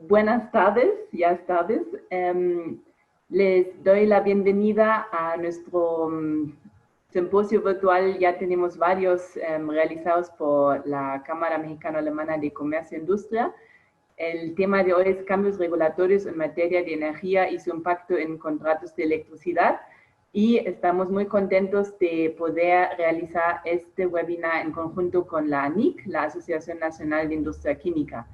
Buenas tardes, ya es tardes. Les doy la bienvenida a nuestro simposio virtual. Ya tenemos varios realizados por la Cámara Mexicano-Alemana de Comercio e Industria. El tema de hoy es cambios regulatorios en materia de energía y su impacto en contratos de electricidad. Y estamos muy contentos de poder realizar este webinar en conjunto con la ANIC, la Asociación Nacional de Industria Química.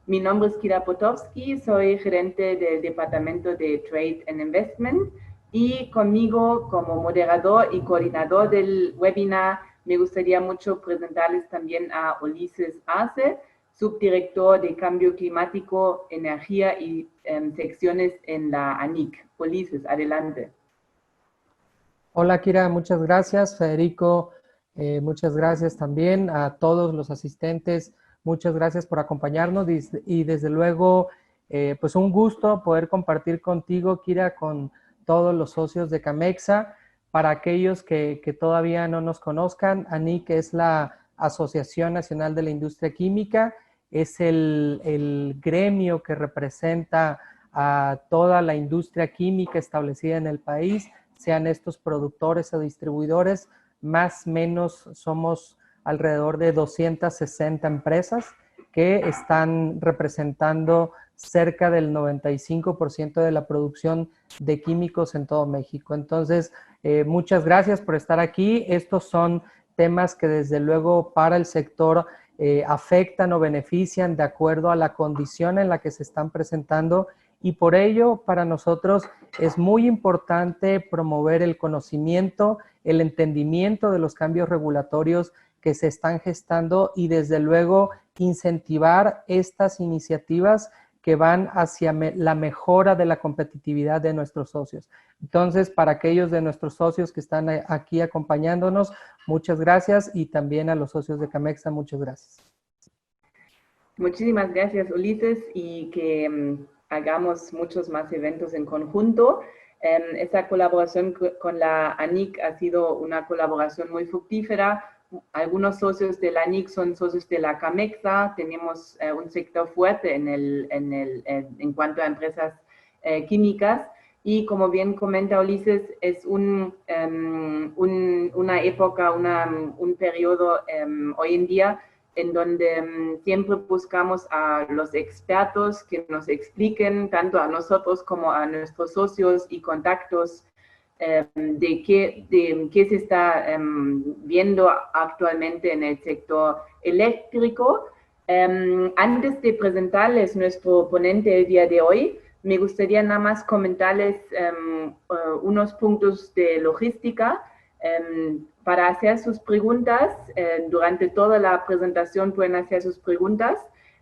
Mi nombre es Kira Potowski, soy gerente del Departamento de Trade and Investment y conmigo como moderador y coordinador del webinar me gustaría mucho presentarles también a Ulises Arce, subdirector de Cambio Climático, Energía y secciones en la ANIC. Ulises, adelante. Hola Kira, muchas gracias. Federico, muchas gracias también a todos los asistentes. Muchas gracias por acompañarnos y desde luego, pues un gusto poder compartir contigo, Kira, con todos los socios de Camexa. Para aquellos que todavía no nos conozcan, ANIC es la Asociación Nacional de la Industria Química, es el gremio que representa a toda la industria química establecida en el país, sean estos productores o distribuidores. Más o menos somos alrededor de 260 empresas que están representando cerca del 95% de la producción de químicos en todo México. Entonces, muchas gracias por estar aquí. Estos son temas que desde luego para el sector afectan o benefician de acuerdo a la condición en la que se están presentando, y por ello para nosotros es muy importante promover el conocimiento, el entendimiento de los cambios regulatorios que se están gestando y desde luego incentivar estas iniciativas que van hacia la mejora de la competitividad de nuestros socios. Entonces, para aquellos de nuestros socios que están aquí acompañándonos, muchas gracias, y también a los socios de Camexa, muchas gracias. Muchísimas gracias, Ulises, y que hagamos muchos más eventos en conjunto. Esta colaboración con la ANIC ha sido una colaboración muy fructífera. Algunos socios de la ANIC son socios de la Camexa. Tenemos un sector fuerte en cuanto a empresas químicas. Y como bien comenta Ulises, es una época, un periodo hoy en día en donde siempre buscamos a los expertos que nos expliquen tanto a nosotros como a nuestros socios y contactos de qué se está viendo actualmente en el sector eléctrico. Antes de presentarles nuestro ponente el día de hoy, me gustaría nada más comentarles unos puntos de logística. Para hacer sus preguntas, durante toda la presentación pueden hacer sus preguntas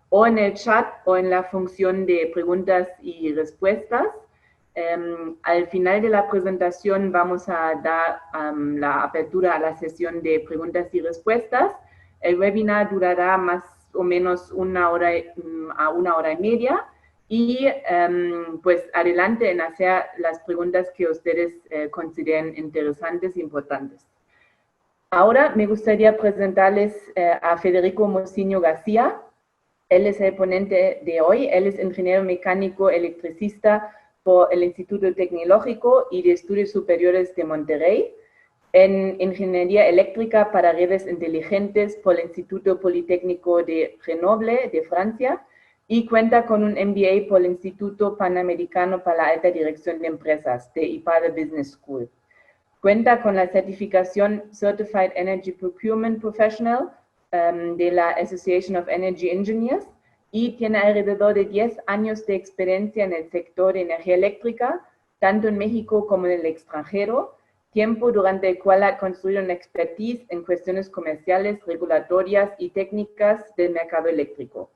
o en el chat o en la función de preguntas y respuestas. Al final de la presentación vamos a dar la apertura a la sesión de preguntas y respuestas. El webinar durará más o menos una hora a una hora y media. Y pues adelante en hacer las preguntas que ustedes consideren interesantes e importantes. Ahora me gustaría presentarles a Federico Mociño García. Él es el ponente de hoy. Él es ingeniero mecánico electricista por el Instituto Tecnológico y de Estudios Superiores de Monterrey, en Ingeniería Eléctrica para Redes Inteligentes por el Instituto Politécnico de Grenoble de Francia, y cuenta con un MBA por el Instituto Panamericano para la Alta Dirección de Empresas de IPADE Business School. Cuenta con la certificación Certified Energy Procurement Professional de la Association of Energy Engineers y tiene alrededor de 10 años de experiencia en el sector de energía eléctrica, tanto en México como en el extranjero, tiempo durante el cual ha construido una expertise en cuestiones comerciales, regulatorias y técnicas del mercado eléctrico.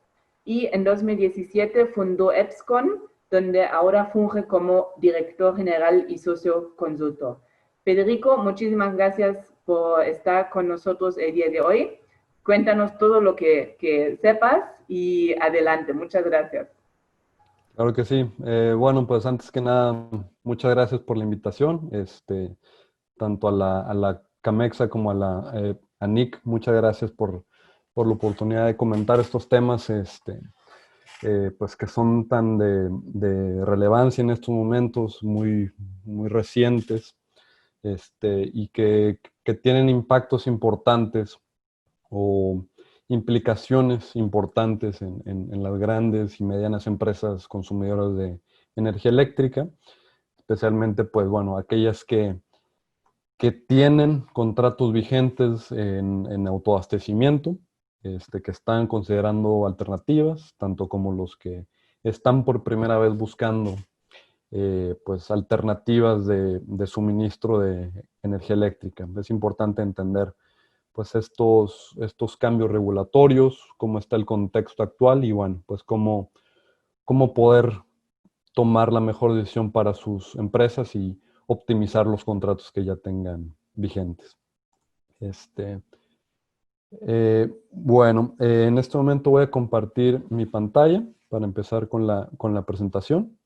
Y en 2017 fundó EPSCON, donde ahora funge como director general y socio consultor. Federico, muchísimas gracias por estar con nosotros el día de hoy. Cuéntanos todo lo que sepas y adelante. Muchas gracias. Claro que sí. Bueno, pues antes que nada, muchas gracias por la invitación, tanto a la Camexa como a la ANIC. Muchas gracias por la oportunidad de comentar estos temas. pues que son tan de relevancia en estos momentos, muy, muy recientes, y que tienen impactos importantes o implicaciones importantes en las grandes y medianas empresas consumidoras de energía eléctrica, especialmente, pues bueno, aquellas que tienen contratos vigentes en autoabastecimiento, que están considerando alternativas, tanto como los que están por primera vez buscando pues alternativas de suministro de energía eléctrica. Es importante entender pues estos cambios regulatorios, cómo está el contexto actual y bueno, pues cómo poder tomar la mejor decisión para sus empresas y optimizar los contratos que ya tengan vigentes. Bueno, en este momento voy a compartir mi pantalla para empezar con la presentación.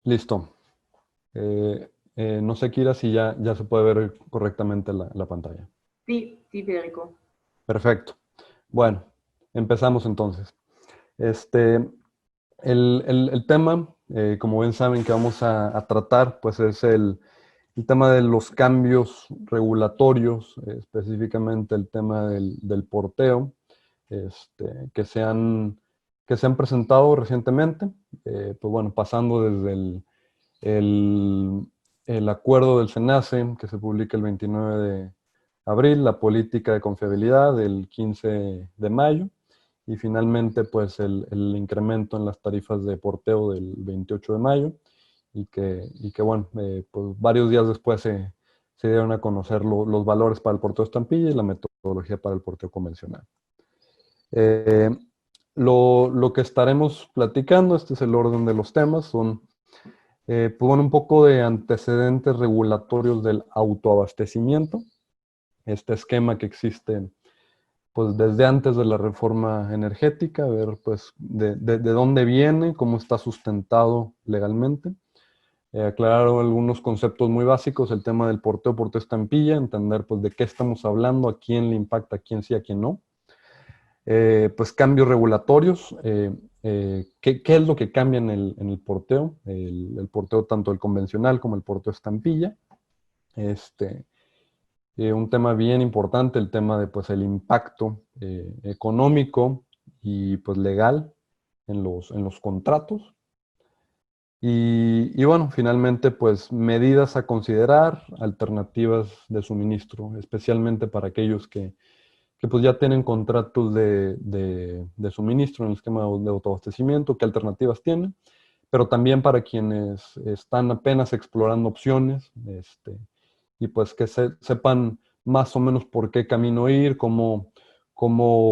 Listo. No sé, Kira, si ya se puede ver correctamente la pantalla. Sí, sí, Federico. Perfecto. Bueno, empezamos entonces. El tema, como bien saben que vamos a tratar, pues es el tema de los cambios regulatorios, específicamente el tema del porteo, que se han presentado recientemente, pues bueno, pasando desde el, el acuerdo del SENACE, que se publica el 29 de abril, la política de confiabilidad del 15 de mayo, y finalmente pues el incremento en las tarifas de porteo del 28 de mayo, y que bueno, pues varios días después se dieron a conocer los valores para el porteo estampilla y la metodología para el porteo convencional. Eh, lo que estaremos platicando, este es el orden de los temas, son pues bueno, un poco de antecedentes regulatorios del autoabastecimiento, este esquema que existe pues desde antes de la reforma energética, ver pues de dónde viene, cómo está sustentado legalmente. Aclarar algunos conceptos muy básicos, el tema del porteo estampilla, entender pues de qué estamos hablando, a quién le impacta, a quién sí, a quién no. Pues cambios regulatorios, ¿qué es lo que cambia en el porteo? El porteo tanto el convencional como el porteo estampilla. Un tema bien importante, el tema de pues el impacto económico y pues legal en los contratos. Y bueno, finalmente pues medidas a considerar, alternativas de suministro, especialmente para aquellos que pues ya tienen contratos de suministro en el esquema de autoabastecimiento, qué alternativas tienen, pero también para quienes están apenas explorando opciones, y pues que sepan más o menos por qué camino ir, cómo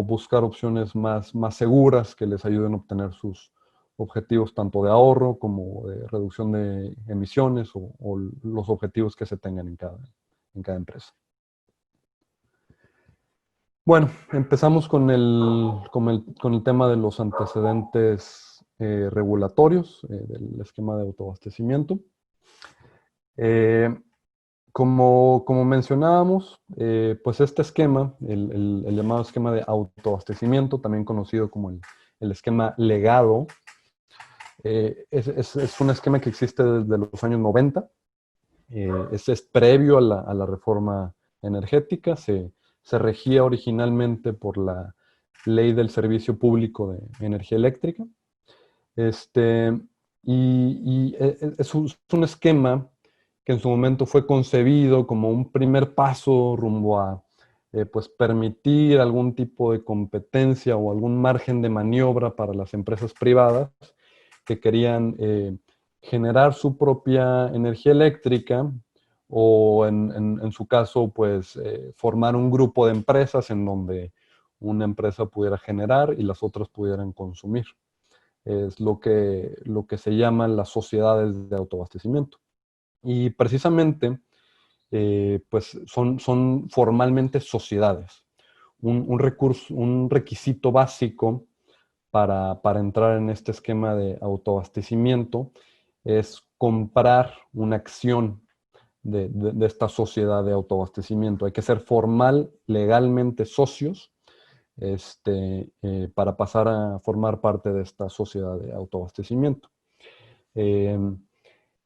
buscar opciones más seguras que les ayuden a obtener sus objetivos tanto de ahorro como de reducción de emisiones o los objetivos que se tengan en cada empresa. Bueno, empezamos con el tema de los antecedentes regulatorios del esquema de autoabastecimiento. Como mencionábamos, pues este esquema, el llamado esquema de autoabastecimiento, también conocido como el esquema legado, es un esquema que existe desde los años 90. Es previo a la reforma energética, se regía originalmente por la Ley del Servicio Público de Energía Eléctrica. Es un esquema que en su momento fue concebido como un primer paso rumbo a pues permitir algún tipo de competencia o algún margen de maniobra para las empresas privadas que querían generar su propia energía eléctrica o en su caso pues formar un grupo de empresas en donde una empresa pudiera generar y las otras pudieran consumir. Es lo que se llaman las sociedades de autoabastecimiento. Y precisamente, pues son formalmente sociedades. Un requisito básico para entrar en este esquema de autoabastecimiento es comprar una acción de esta sociedad de autoabastecimiento. Hay que ser formal, legalmente socios, para pasar a formar parte de esta sociedad de autoabastecimiento.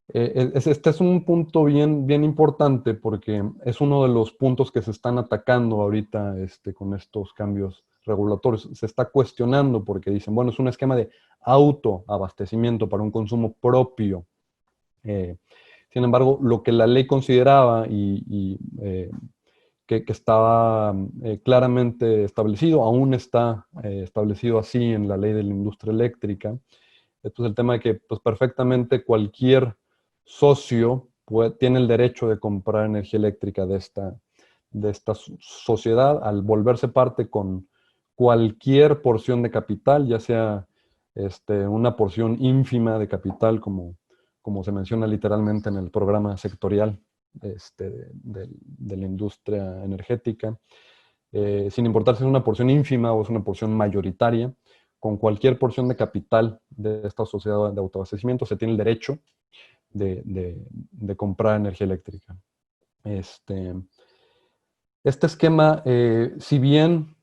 Este es un punto bien importante porque es uno de los puntos que se están atacando ahorita con estos cambios regulatorios. Se está cuestionando porque dicen, bueno, es un esquema de autoabastecimiento para un consumo propio. Sin embargo, lo que la ley consideraba que estaba claramente establecido, aún está establecido así en la ley de la industria eléctrica. Esto es el tema de que pues, perfectamente cualquier socio tiene el derecho de comprar energía eléctrica de esta sociedad al volverse parte con cualquier porción de capital, ya sea una porción ínfima de capital, como se menciona literalmente en el programa sectorial de la industria energética, sin importar si es una porción ínfima o es una porción mayoritaria, con cualquier porción de capital de esta sociedad de autoabastecimiento se tiene el derecho de comprar energía eléctrica. Este esquema, si bien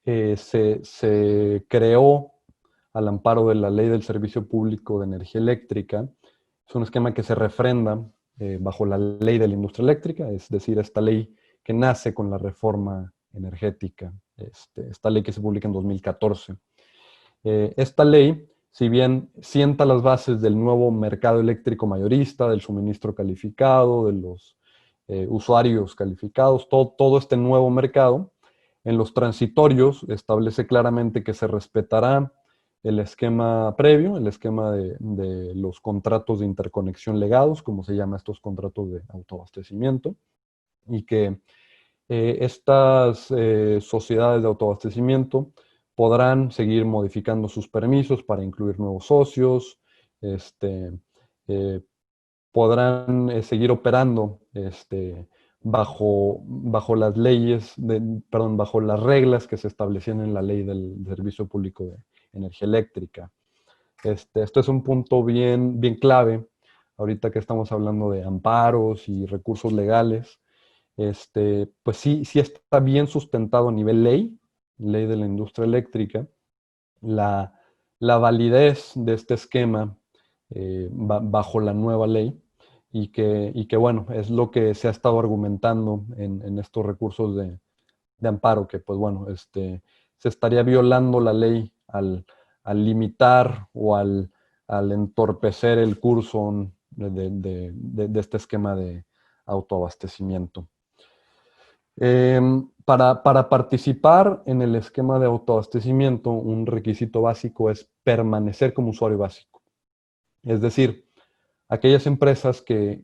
se creó al amparo de la Ley del Servicio Público de Energía Eléctrica, es un esquema que se refrenda bajo la Ley de la Industria Eléctrica, es decir, esta ley que nace con la reforma energética, esta ley que se publica en 2014. Esta ley, si bien sienta las bases del nuevo mercado eléctrico mayorista, del suministro calificado, de los usuarios calificados, todo este nuevo mercado, en los transitorios establece claramente que se respetará el esquema previo, el esquema de los contratos de interconexión legados, como se llama estos contratos de autoabastecimiento, y que estas sociedades de autoabastecimiento podrán seguir modificando sus permisos para incluir nuevos socios, podrán seguir operando bajo las leyes, bajo las reglas que se establecían en la ley del Servicio Público de Energía Eléctrica. Esto es un punto bien clave, ahorita que estamos hablando de amparos y recursos legales. Pues sí está bien sustentado a nivel ley de la industria eléctrica, la validez de este esquema bajo la nueva ley y que bueno, es lo que se ha estado argumentando en estos recursos de amparo, que pues bueno, se estaría violando la ley al limitar o al entorpecer el curso de este esquema de autoabastecimiento. Para participar en el esquema de autoabastecimiento, un requisito básico es permanecer como usuario básico. Es decir, aquellas empresas que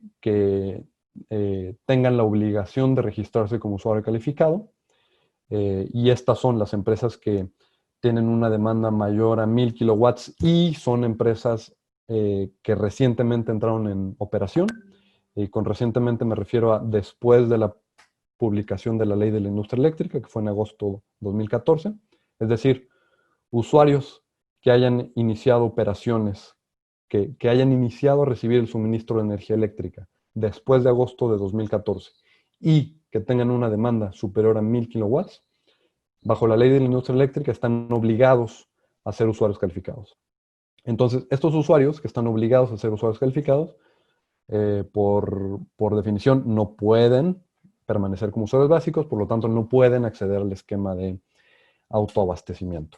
tengan la obligación de registrarse como usuario calificado, y estas son las empresas que tienen una demanda mayor a 1000 kilowatts y son empresas que recientemente entraron en operación. Y con recientemente me refiero a después de la publicación de la Ley de la Industria Eléctrica, que fue en agosto de 2014. Es decir, usuarios que hayan iniciado operaciones, que hayan iniciado a recibir el suministro de energía eléctrica después de agosto de 2014 y que tengan una demanda superior a 1000 kilowatts, bajo la Ley de la Industria Eléctrica están obligados a ser usuarios calificados. Entonces, estos usuarios que están obligados a ser usuarios calificados, por definición, no pueden permanecer como usuarios básicos, por lo tanto, no pueden acceder al esquema de autoabastecimiento.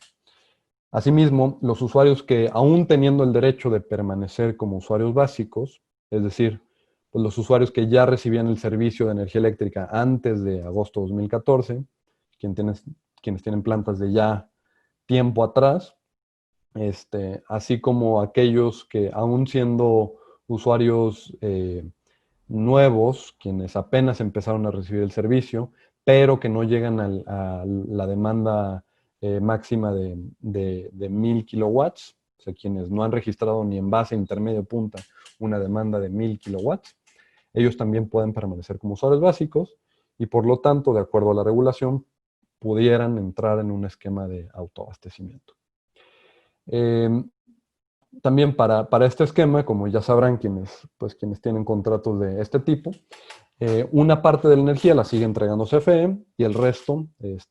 Asimismo, los usuarios que, aún teniendo el derecho de permanecer como usuarios básicos, es decir, pues los usuarios que ya recibían el servicio de energía eléctrica antes de agosto de 2014, quienes tienen plantas de ya tiempo atrás, así como aquellos que, aún siendo usuarios nuevos, quienes apenas empezaron a recibir el servicio, pero que no llegan a la demanda máxima de 1000 kilowatts, o sea, quienes no han registrado ni en base, intermedio, punta, una demanda de 1000 kilowatts, ellos también pueden permanecer como usuarios básicos y por lo tanto, de acuerdo a la regulación, pudieran entrar en un esquema de autoabastecimiento. también para este esquema, como ya sabrán quienes tienen contratos de este tipo, una parte de la energía la sigue entregando CFE y el resto,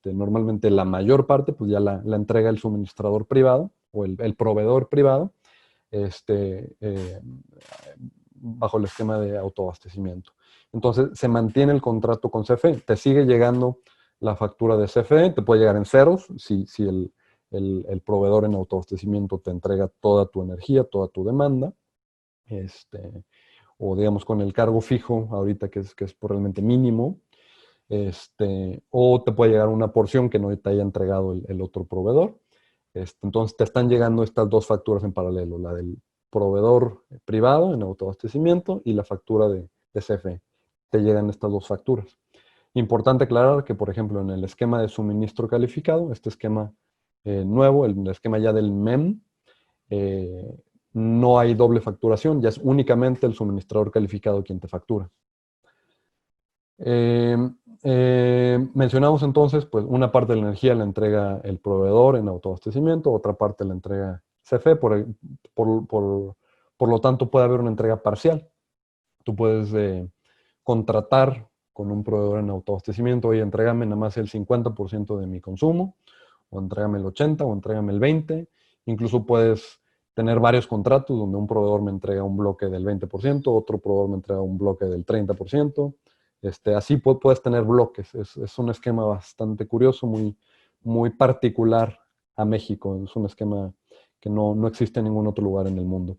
normalmente la mayor parte, pues ya la entrega el suministrador privado o el proveedor privado, bajo el esquema de autoabastecimiento. Entonces, se mantiene el contrato con CFE. Te sigue llegando la factura de CFE, te puede llegar en ceros si el proveedor en autoabastecimiento te entrega toda tu energía, toda tu demanda. O digamos con el cargo fijo, ahorita que es realmente mínimo, o te puede llegar una porción que no te haya entregado el otro proveedor. Entonces te están llegando estas dos facturas en paralelo, la del proveedor privado en autoabastecimiento y la factura de CFE. Te llegan estas dos facturas. Importante aclarar que, por ejemplo, en el esquema de suministro calificado, este esquema nuevo, el esquema ya del MEM, no hay doble facturación, ya es únicamente el suministrador calificado quien te factura. Mencionamos entonces, pues una parte de la energía la entrega el proveedor en autoabastecimiento, otra parte la entrega CFE, por lo tanto puede haber una entrega parcial. Tú puedes contratar con un proveedor en autoabastecimiento, oye, entrégame nada más el 50% de mi consumo, o entrégame el 80%, o entrégame el 20%. Incluso puedes tener varios contratos donde un proveedor me entrega un bloque del 20%, otro proveedor me entrega un bloque del 30%. Así puedes tener bloques. Es un esquema bastante curioso, muy, muy particular a México. Es un esquema que no existe en ningún otro lugar en el mundo.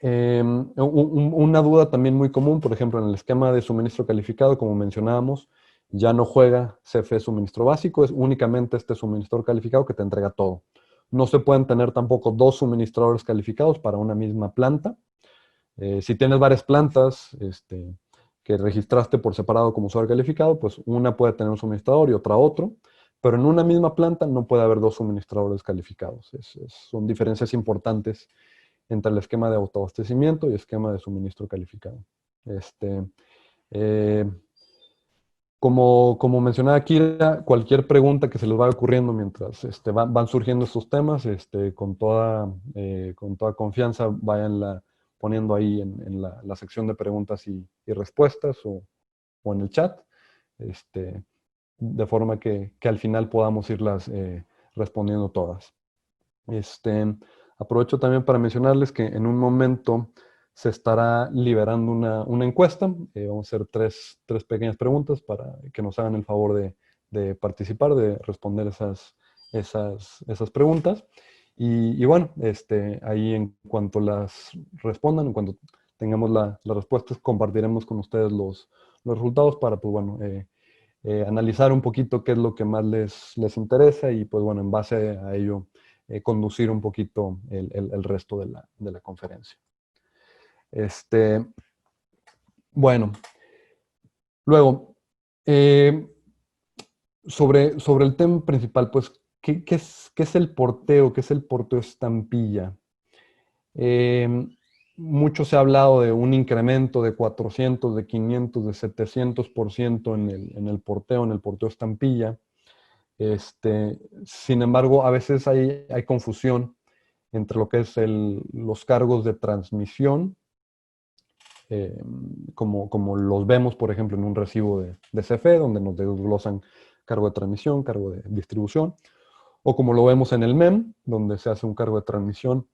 Una duda también muy común, por ejemplo, en el esquema de suministro calificado, como mencionábamos, ya no juega CFE suministro básico, es únicamente este suministrador calificado que te entrega todo. No se pueden tener tampoco dos suministradores calificados para una misma planta. Si tienes varias plantas que registraste por separado como usuario calificado, pues una puede tener un suministrador y otra otro, pero en una misma planta no puede haber dos suministradores calificados. Son diferencias importantes entre el esquema de autoabastecimiento y esquema de suministro calificado. Como mencionaba Kira, cualquier pregunta que se les vaya ocurriendo mientras van surgiendo estos temas, con toda confianza, váyanla poniendo ahí en la sección de preguntas y respuestas o en el chat, de forma que al final podamos irlas respondiendo todas. Aprovecho también para mencionarles que en un momento se estará liberando una encuesta. Vamos a hacer tres pequeñas preguntas para que nos hagan el favor de participar, de responder esas preguntas. Y bueno, ahí en cuanto las respondan, en cuanto tengamos las respuestas, compartiremos con ustedes los resultados para, pues bueno, analizar un poquito qué es lo que más les interesa y, pues bueno, en base a ello, conducir un poquito el resto de la conferencia. Bueno, luego, sobre el tema principal, pues, ¿qué es el porteo? ¿Qué es el porteo estampilla? Mucho se ha hablado de un incremento de 400, de 500, de 700% en el porteo estampilla. Sin embargo, a veces hay confusión entre lo que es los cargos de transmisión, como los vemos, por ejemplo, en un recibo de CFE, donde nos desglosan cargo de transmisión, cargo de distribución, o como lo vemos en el MEM, donde se hace un cargo de transmisión,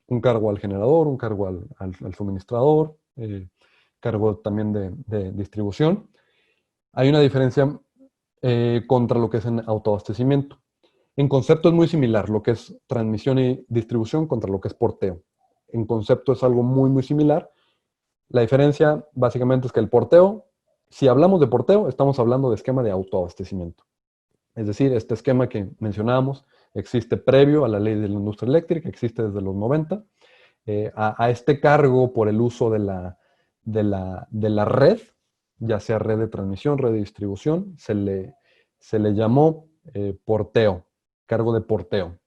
un cargo al generador, un cargo al suministrador, cargo también de distribución. Hay una diferencia contra lo que es en autoabastecimiento. En concepto es muy similar, lo que es transmisión y distribución contra lo que es porteo. En concepto es algo muy, muy similar. La diferencia básicamente es que el porteo, si hablamos de porteo, estamos hablando de esquema de autoabastecimiento. Es decir, este esquema que mencionábamos existe previo a la ley de la industria eléctrica, existe desde los 90. A este cargo por el uso de la red, ya sea red de transmisión, red de distribución, se le llamó porteo, cargo de porteo.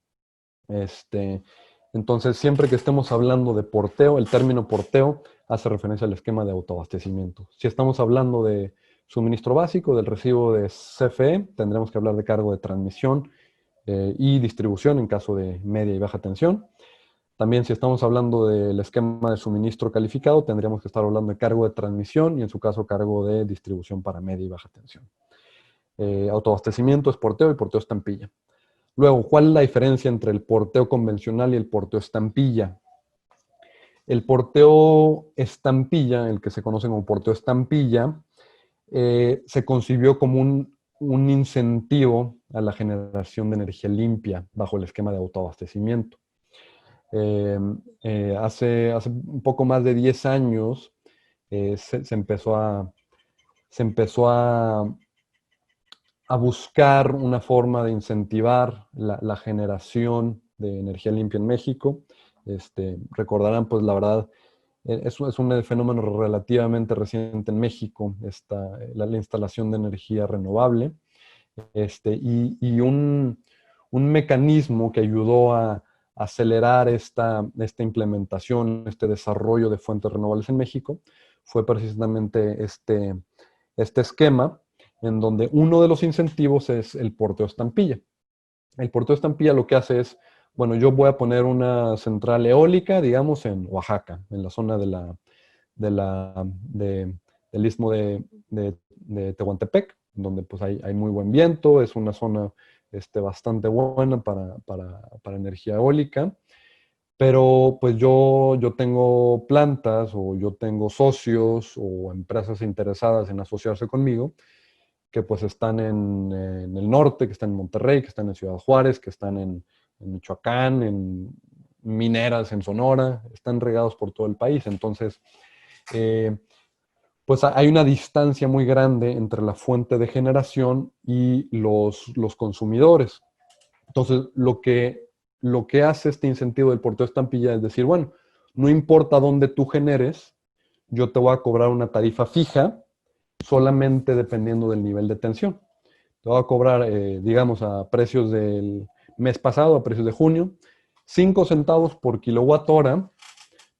Entonces, siempre que estemos hablando de porteo, el término porteo hace referencia al esquema de autoabastecimiento. Si estamos hablando de suministro básico, del recibo de CFE, tendremos que hablar de cargo de transmisión y distribución en caso de media y baja tensión. También si estamos hablando del esquema de suministro calificado, tendríamos que estar hablando de cargo de transmisión y en su caso cargo de distribución para media y baja tensión. Autoabastecimiento es porteo y porteo estampilla. Luego, ¿cuál es la diferencia entre el porteo convencional y el porteo estampilla? El porteo estampilla, el que se conoce como porteo estampilla, se concibió como un incentivo a la generación de energía limpia bajo el esquema de autoabastecimiento. Hace un poco más de 10 años se empezó a buscar una forma de incentivar la generación de energía limpia en México. Recordarán, pues la verdad, es un fenómeno relativamente reciente en México, la instalación de energía renovable, y un mecanismo que ayudó a acelerar esta implementación, este desarrollo de fuentes renovables en México, fue precisamente este esquema, en donde uno de los incentivos es el porteo estampilla. El porteo estampilla lo que hace es, bueno, yo voy a poner una central eólica, digamos, en Oaxaca, en la zona del istmo de Tehuantepec, donde pues hay muy buen viento, es una zona bastante buena para energía eólica, pero pues yo tengo plantas o yo tengo socios o empresas interesadas en asociarse conmigo que pues están en el norte, que están en Monterrey, que están en Ciudad Juárez, que están en Michoacán, en mineras en Sonora, están regados por todo el país. Entonces, pues hay una distancia muy grande entre la fuente de generación y los consumidores. Entonces, lo que hace este incentivo del porteo estampilla es decir, bueno, no importa dónde tú generes, yo te voy a cobrar una tarifa fija solamente dependiendo del nivel de tensión. Te voy a cobrar, digamos, a precios del mes pasado, a precios de junio, 5 centavos por kilowatt hora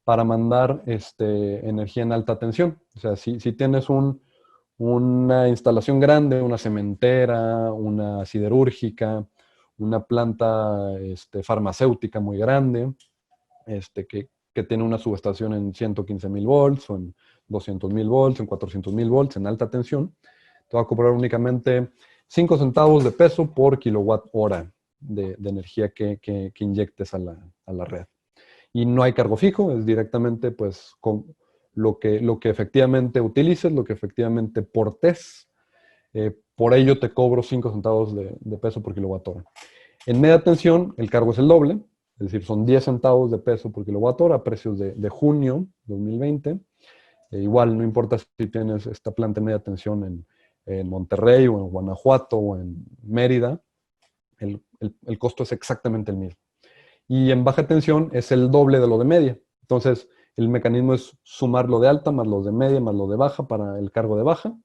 para mandar energía en alta tensión. O sea, si tienes una instalación grande, una cementera, una siderúrgica, una planta farmacéutica muy grande, que tiene una subestación en 115,000 volts o en 200,000 volts, en 400,000 volts, en alta tensión, te va a cobrar únicamente 5 centavos de peso por kilowatt hora de energía que inyectes a la red. Y no hay cargo fijo, es directamente pues con lo que efectivamente utilices, lo que efectivamente portes. Por ello te cobro 5 centavos de peso por kilowatt hora. En media tensión el cargo es el doble, es decir, son 10 centavos de peso por kilowatt hora a precios de junio 2020. Igual, no importa si tienes esta planta en media tensión en Monterrey o en Guanajuato o en Mérida, el costo es exactamente el mismo. Y en baja tensión es el doble de lo de media. Entonces, el mecanismo es sumar lo de alta más los de media más lo de baja para el cargo de baja,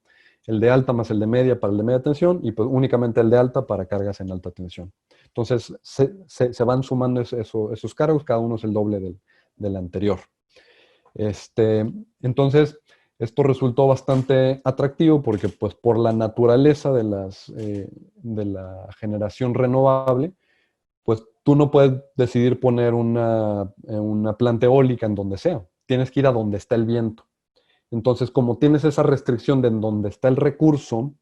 el de alta más el de media para el de media tensión y pues únicamente el de alta para cargas en alta tensión. Entonces, se van sumando esos cargos, cada uno es el doble del anterior. Entonces, esto resultó bastante atractivo porque pues por la naturaleza de la generación renovable, pues tú no puedes decidir poner una planta eólica en donde sea. Tienes que ir a donde está el viento. Entonces, como tienes esa restricción de en donde está el recurso,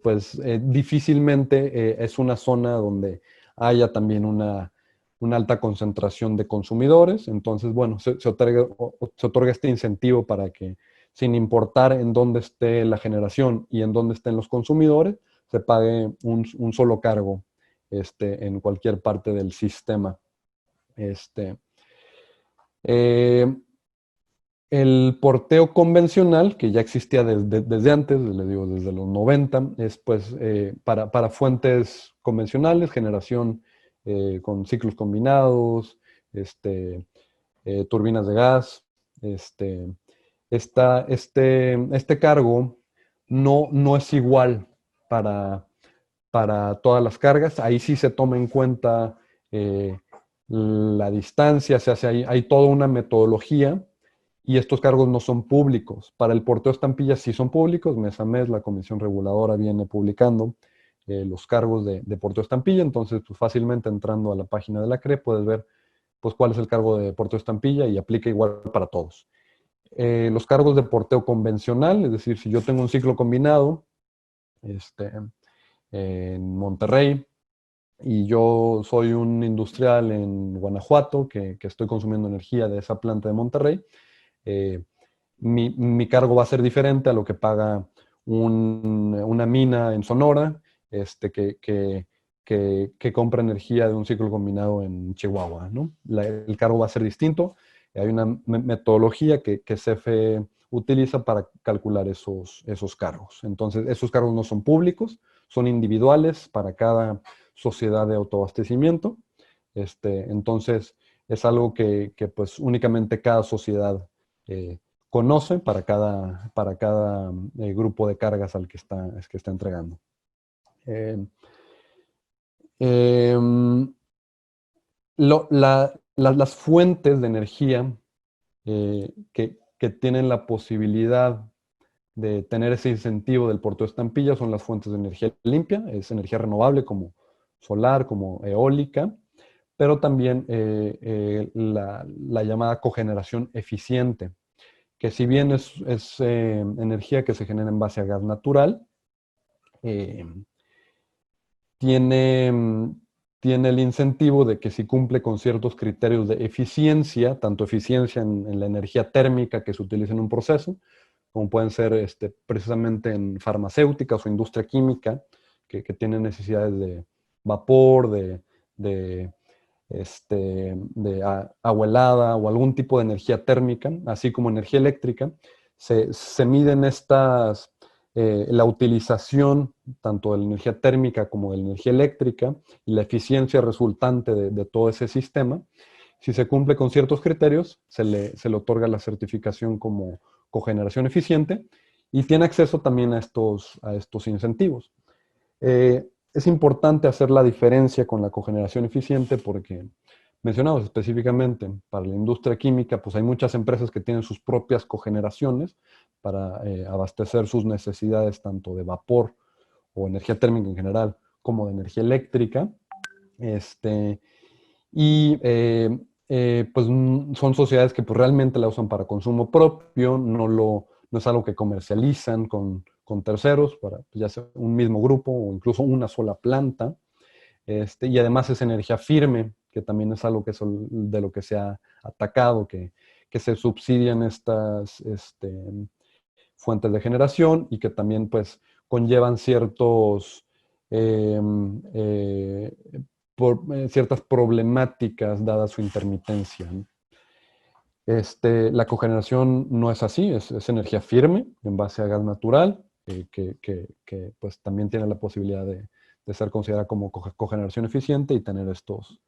pues difícilmente es una zona donde haya también una alta concentración de consumidores. Entonces, bueno, se otorga este incentivo para que, sin importar en dónde esté la generación y en dónde estén los consumidores, se pague un solo cargo en cualquier parte del sistema. El porteo convencional, que ya existía desde antes, les digo, desde los 90, es pues para fuentes convencionales, generación con ciclos combinados, turbinas de gas. Este cargo no es igual para todas las cargas. Ahí sí se toma en cuenta la distancia, se hace hay toda una metodología. Y estos cargos no son públicos. Para el porteo estampilla sí son públicos. Mes a mes la Comisión Reguladora viene publicando los cargos de Porteo Estampilla. Entonces, pues fácilmente entrando a la página de la CRE puedes ver pues cuál es el cargo de Porteo Estampilla y aplica igual para todos. Los cargos de porteo convencional, es decir, si yo tengo un ciclo combinado en Monterrey y yo soy un industrial en Guanajuato que estoy consumiendo energía de esa planta de Monterrey, mi cargo va a ser diferente a lo que paga una mina en Sonora que compra energía de un ciclo combinado en Chihuahua, ¿no? El cargo va a ser distinto. Hay una metodología que CFE utiliza para calcular esos cargos. Entonces, esos cargos no son públicos, son individuales para cada sociedad de autoabastecimiento. Entonces, es algo que pues únicamente cada sociedad conoce para cada grupo de cargas al que está entregando. Las fuentes de energía que tienen la posibilidad de tener ese incentivo del Porteo Estampilla son las fuentes de energía limpia, es energía renovable como solar, como eólica, pero también la llamada cogeneración eficiente, que si bien es energía que se genera en base a gas natural, tiene el incentivo de que si cumple con ciertos criterios de eficiencia, tanto eficiencia en la energía térmica que se utiliza en un proceso, como pueden ser precisamente en farmacéuticas o industria química, que tienen necesidades de vapor, de agua helada o algún tipo de energía térmica, así como energía eléctrica, se miden la utilización tanto de la energía térmica como de la energía eléctrica y la eficiencia resultante de todo ese sistema. Si se cumple con ciertos criterios, se le otorga la certificación como cogeneración eficiente y tiene acceso también a estos incentivos. Es importante hacer la diferencia con la cogeneración eficiente porque, mencionamos específicamente, para la industria química, pues hay muchas empresas que tienen sus propias cogeneraciones para abastecer sus necesidades tanto de vapor o energía térmica en general, como de energía eléctrica. Pues son sociedades que pues, realmente la usan para consumo propio, no es algo que comercializan con terceros, para pues, ya sea un mismo grupo o incluso una sola planta. Y además es energía firme, que también es algo de lo que se ha atacado, que se subsidian estas fuentes de generación y que también pues conllevan ciertas problemáticas dada su intermitencia, ¿no? La cogeneración no es así, es energía firme en base a gas natural, que pues también tiene la posibilidad de ser considerada como cogeneración eficiente y tener estos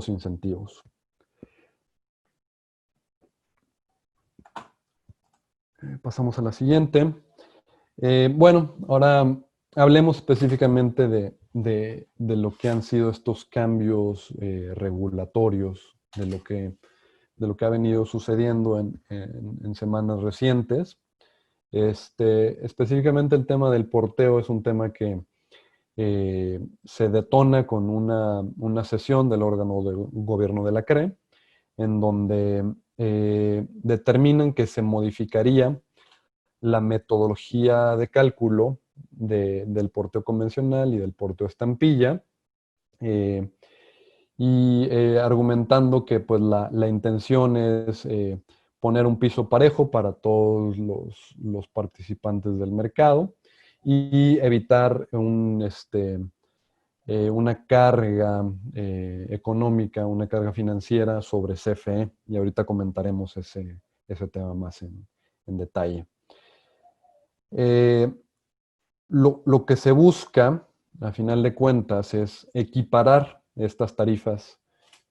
incentivos. Pasamos a la siguiente. Bueno, ahora hablemos específicamente de lo que han sido estos cambios regulatorios, de lo que ha venido sucediendo en semanas recientes. Específicamente el tema del porteo es un tema que se detona con una sesión del órgano de gobierno de la CRE, en donde determinan que se modificaría la metodología de cálculo del porteo convencional y del porteo estampilla, argumentando que pues, la intención es poner un piso parejo para todos los participantes del mercado y evitar una carga económica, una carga financiera sobre CFE, y ahorita comentaremos ese tema más en detalle. Lo que se busca, a final de cuentas, es equiparar estas tarifas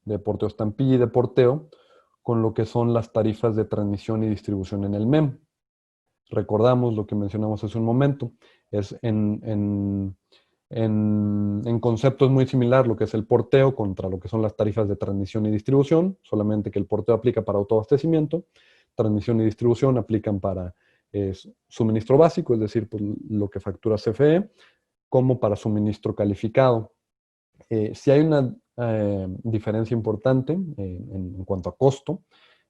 de porteo estampilla y de porteo con lo que son las tarifas de transmisión y distribución en el MEM. Recordamos lo que mencionamos hace un momento, es en concepto es muy similar lo que es el porteo contra lo que son las tarifas de transmisión y distribución, solamente que el porteo aplica para autoabastecimiento, transmisión y distribución aplican para suministro básico, es decir, pues, lo que factura CFE, como para suministro calificado. Sí hay una diferencia importante en cuanto a costo.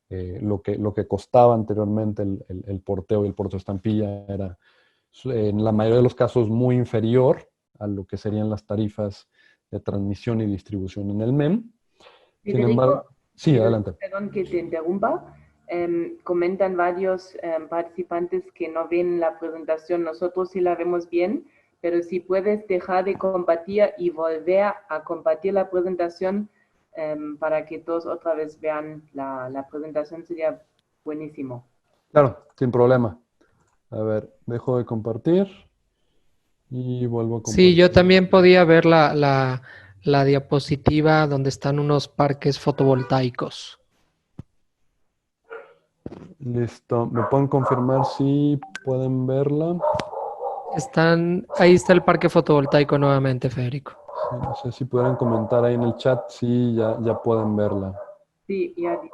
Lo que costaba anteriormente el porteo y el puerto de estampilla era en la mayoría de los casos muy inferior a lo que serían las tarifas de transmisión y distribución en el MEM. Sin embargo, Federico, sí, adelante. perdón que te interrumpa. Comentan varios participantes que no ven la presentación. Nosotros sí la vemos bien, pero si puedes dejar de compartir y volver a compartir la presentación para que todos otra vez vean la presentación, sería buenísimo. Claro, sin problema. A ver, dejo de compartir y vuelvo a Sí, yo compartir. también podía ver la diapositiva donde están unos parques fotovoltaicos. Listo. ¿Me pueden confirmar si pueden verla? Ahí está el parque fotovoltaico nuevamente, Federico. Sí, no sé si pudieran comentar ahí en el chat si ya pueden verla. Sí, ya dicen.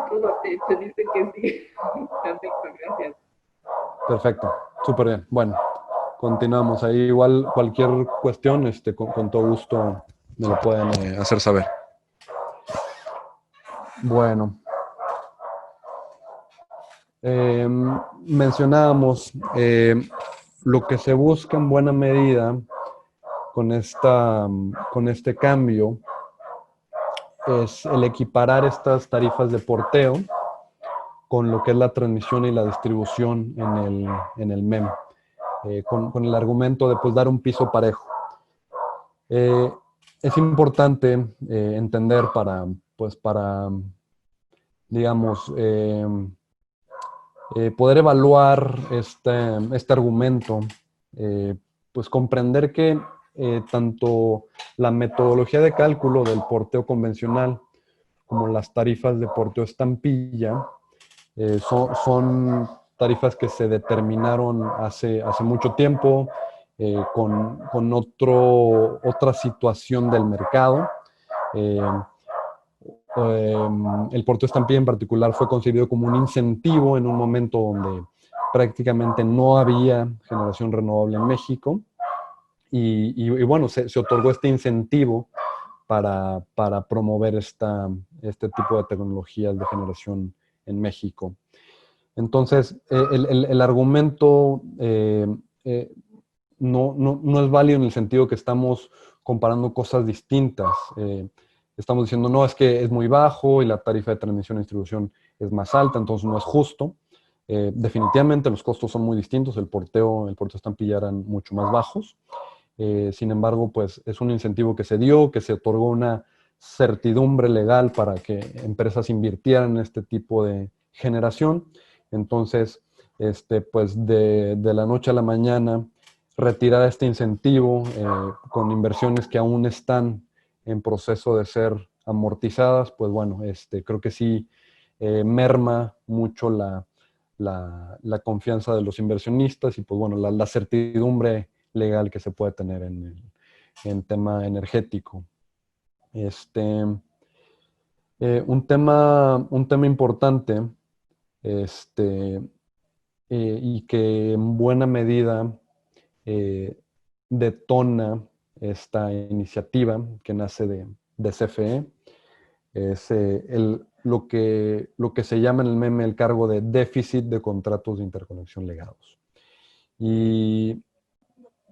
Todos te dicen que sí. Perfecto, gracias. Perfecto, súper bien. Bueno, continuamos. Ahí igual cualquier cuestión, con todo gusto me lo pueden hacer saber. Bueno, mencionábamos lo que se busca en buena medida con este cambio es el equiparar estas tarifas de porteo con lo que es la transmisión y la distribución en el MEM, con el argumento de pues, dar un piso parejo. Es importante entender para digamos, poder evaluar este argumento, pues comprender que tanto la metodología de cálculo del porteo convencional como las tarifas de porteo estampilla son tarifas que se determinaron hace mucho tiempo con otra situación del mercado. El porteo estampilla en particular fue concebido como un incentivo en un momento donde prácticamente no había generación renovable en México y bueno, se otorgó este incentivo para promover este tipo de tecnologías de generación en México. Entonces, el argumento no es válido en el sentido que estamos comparando cosas distintas. Estamos diciendo, no, es que es muy bajo y la tarifa de transmisión y distribución es más alta, entonces no es justo. Definitivamente los costos son muy distintos, el porteo estampilla eran mucho más bajos. Sin embargo, pues es un incentivo que se dio, que se otorgó una certidumbre legal para que empresas invirtieran en este tipo de generación. Entonces, pues de la noche a la mañana, retirar este incentivo con inversiones que aún están en proceso de ser amortizadas, pues bueno, creo que sí merma mucho la confianza de los inversionistas y pues bueno, la certidumbre legal que se puede tener en tema energético. Un tema importante y que en buena medida detona esta iniciativa que nace de CFE es lo que se llama en el meme el cargo de déficit de contratos de interconexión legados. Y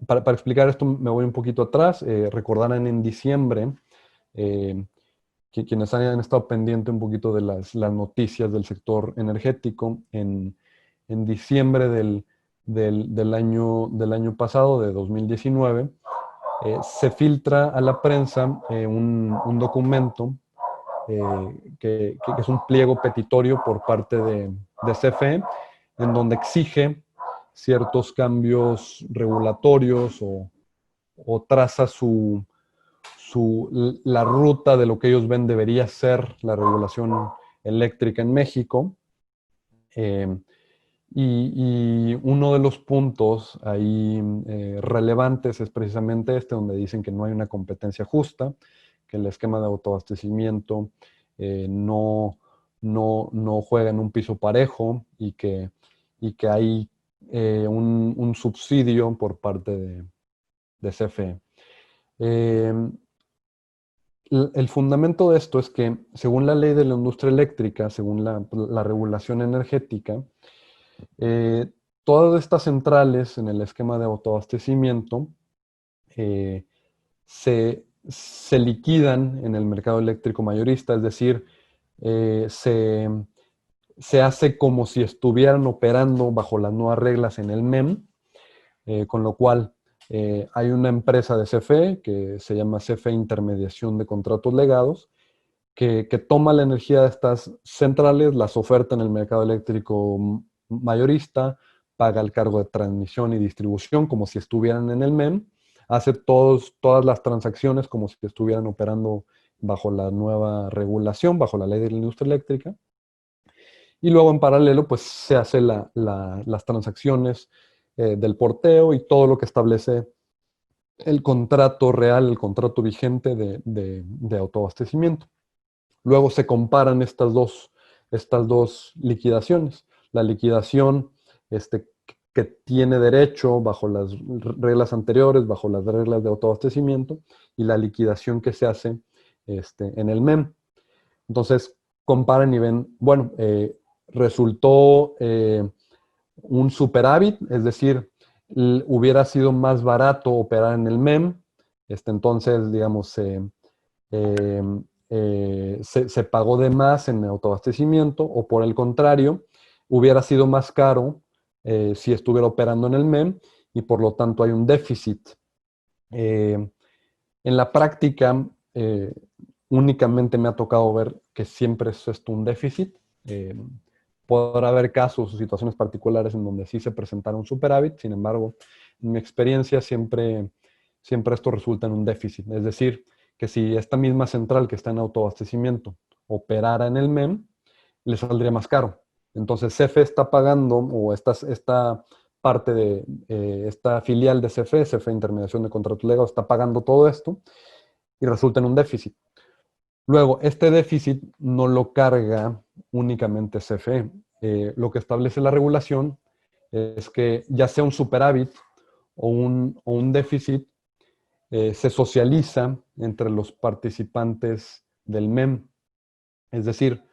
para explicar esto me voy un poquito atrás. Recordarán en diciembre, que quienes han estado pendientes un poquito de las noticias del sector energético, en diciembre del año pasado, de 2019, se filtra a la prensa un documento que es un pliego petitorio por parte de CFE, en donde exige ciertos cambios regulatorios o traza la ruta de lo que ellos ven debería ser la regulación eléctrica en México. Y uno de los puntos ahí relevantes es precisamente donde dicen que no hay una competencia justa, que el esquema de autoabastecimiento no juega en un piso parejo y que hay un subsidio por parte de CFE. El fundamento de esto es que, según la ley de la industria eléctrica, según la regulación energética, todas estas centrales en el esquema de autoabastecimiento se liquidan en el mercado eléctrico mayorista, es decir, se hace como si estuvieran operando bajo las nuevas reglas en el MEM, con lo cual hay una empresa de CFE que se llama CFE Intermediación de Contratos Legados, que toma la energía de estas centrales, las oferta en el mercado eléctrico mayorista, paga el cargo de transmisión y distribución como si estuvieran en el MEM, hace todas las transacciones como si estuvieran operando bajo la nueva regulación, bajo la ley de la industria eléctrica. Y luego en paralelo, pues se hace las transacciones del porteo y todo lo que establece el contrato real, el contrato vigente de autoabastecimiento. Luego se comparan estas dos liquidaciones. La liquidación que tiene derecho bajo las reglas anteriores, bajo las reglas de autoabastecimiento, y la liquidación que se hace en el MEM. Entonces, comparan y ven, bueno, resultó un superávit, es decir, hubiera sido más barato operar en el MEM, entonces, digamos, se pagó de más en el autoabastecimiento, o por el contrario, hubiera sido más caro si estuviera operando en el MEM, y por lo tanto hay un déficit. En la práctica, únicamente me ha tocado ver que siempre es esto un déficit. Podrá haber casos o situaciones particulares en donde sí se presentara un superávit, sin embargo, en mi experiencia siempre esto resulta en un déficit. Es decir, que si esta misma central que está en autoabastecimiento operara en el MEM, le saldría más caro. Entonces CFE está pagando, o esta parte de esta filial de CFE, CFE Intermediación de Contratos Legados, está pagando todo esto y resulta en un déficit. Luego, este déficit no lo carga únicamente CFE. Lo que establece la regulación es que ya sea un superávit o un déficit, se socializa entre los participantes del MEM. Es decir,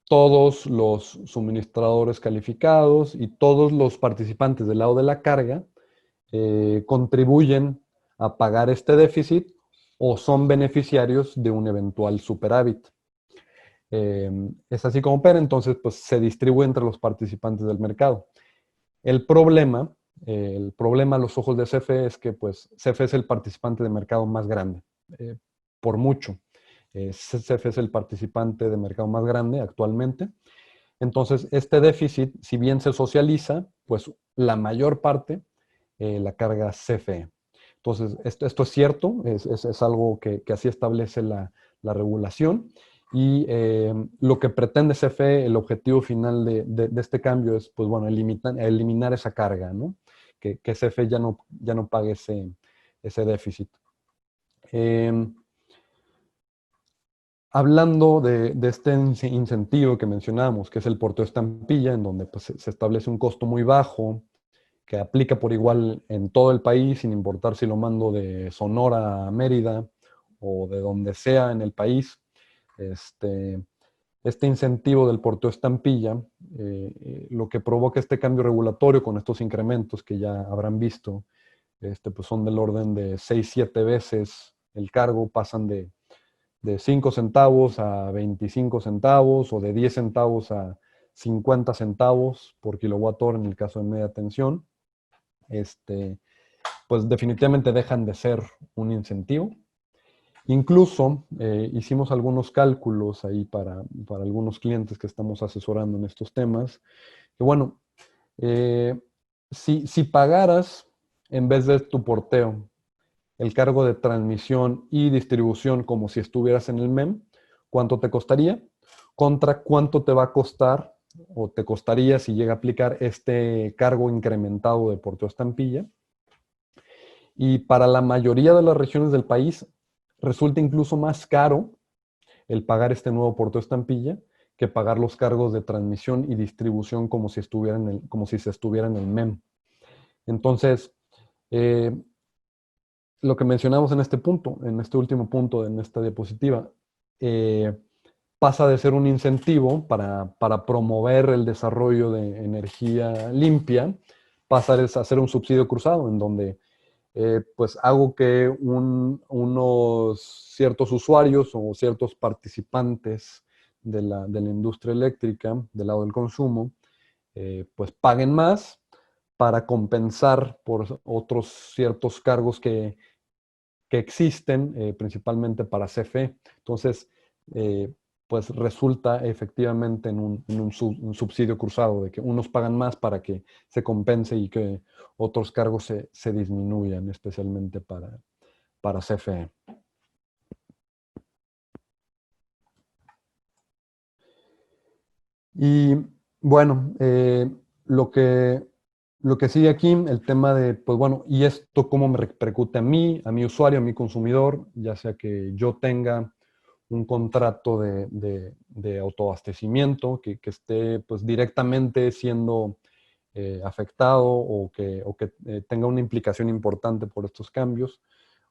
todos los suministradores calificados y todos los participantes del lado de la carga contribuyen a pagar este déficit o son beneficiarios de un eventual superávit. Es así como opera, entonces pues se distribuye entre los participantes del mercado. El problema a los ojos de CFE es que pues CFE es el participante de mercado más grande, por mucho. CFE es el participante de mercado más grande actualmente. Entonces, este déficit, si bien se socializa, pues la mayor parte la carga CFE. Entonces, esto es cierto, es algo que así establece la regulación. Y lo que pretende CFE, el objetivo final de este cambio es, pues bueno, eliminar esa carga, ¿no? Que CFE ya no pague ese déficit. Hablando de este incentivo que mencionamos, que es el porteo estampilla, en donde pues, se establece un costo muy bajo, que aplica por igual en todo el país, sin importar si lo mando de Sonora a Mérida o de donde sea en el país. Este incentivo del porteo estampilla, lo que provoca este cambio regulatorio con estos incrementos que ya habrán visto, pues son del orden de 6-7 veces el cargo, pasan de 5 centavos a 25 centavos o de 10 centavos a 50 centavos por kilowatt hora en el caso de media tensión. Pues definitivamente dejan de ser un incentivo. Incluso hicimos algunos cálculos ahí para algunos clientes que estamos asesorando en estos temas, que bueno, si pagaras en vez de tu porteo el cargo de transmisión y distribución como si estuvieras en el MEM, ¿cuánto te costaría? Contra cuánto te va a costar o te costaría si llega a aplicar este cargo incrementado de porteo estampilla. Y para la mayoría de las regiones del país resulta incluso más caro el pagar este nuevo porteo estampilla que pagar los cargos de transmisión y distribución como si se estuviera en el MEM. Entonces, lo que mencionamos en este punto, en este último punto, en esta diapositiva, pasa de ser un incentivo para promover el desarrollo de energía limpia, pasa a ser un subsidio cruzado, en donde pues hago que unos ciertos usuarios o ciertos participantes de la industria eléctrica, del lado del consumo, pues paguen más para compensar por otros ciertos cargos que existen, principalmente para CFE. Entonces, pues resulta efectivamente en un subsidio cruzado, de que unos pagan más para que se compense y que otros cargos se disminuyan, especialmente para CFE. Y bueno, lo que sigue aquí, el tema de, pues bueno, ¿y esto cómo me repercute a mi usuario, a mi consumidor? Ya sea que yo tenga un contrato de autoabastecimiento que esté pues directamente siendo afectado o que tenga una implicación importante por estos cambios,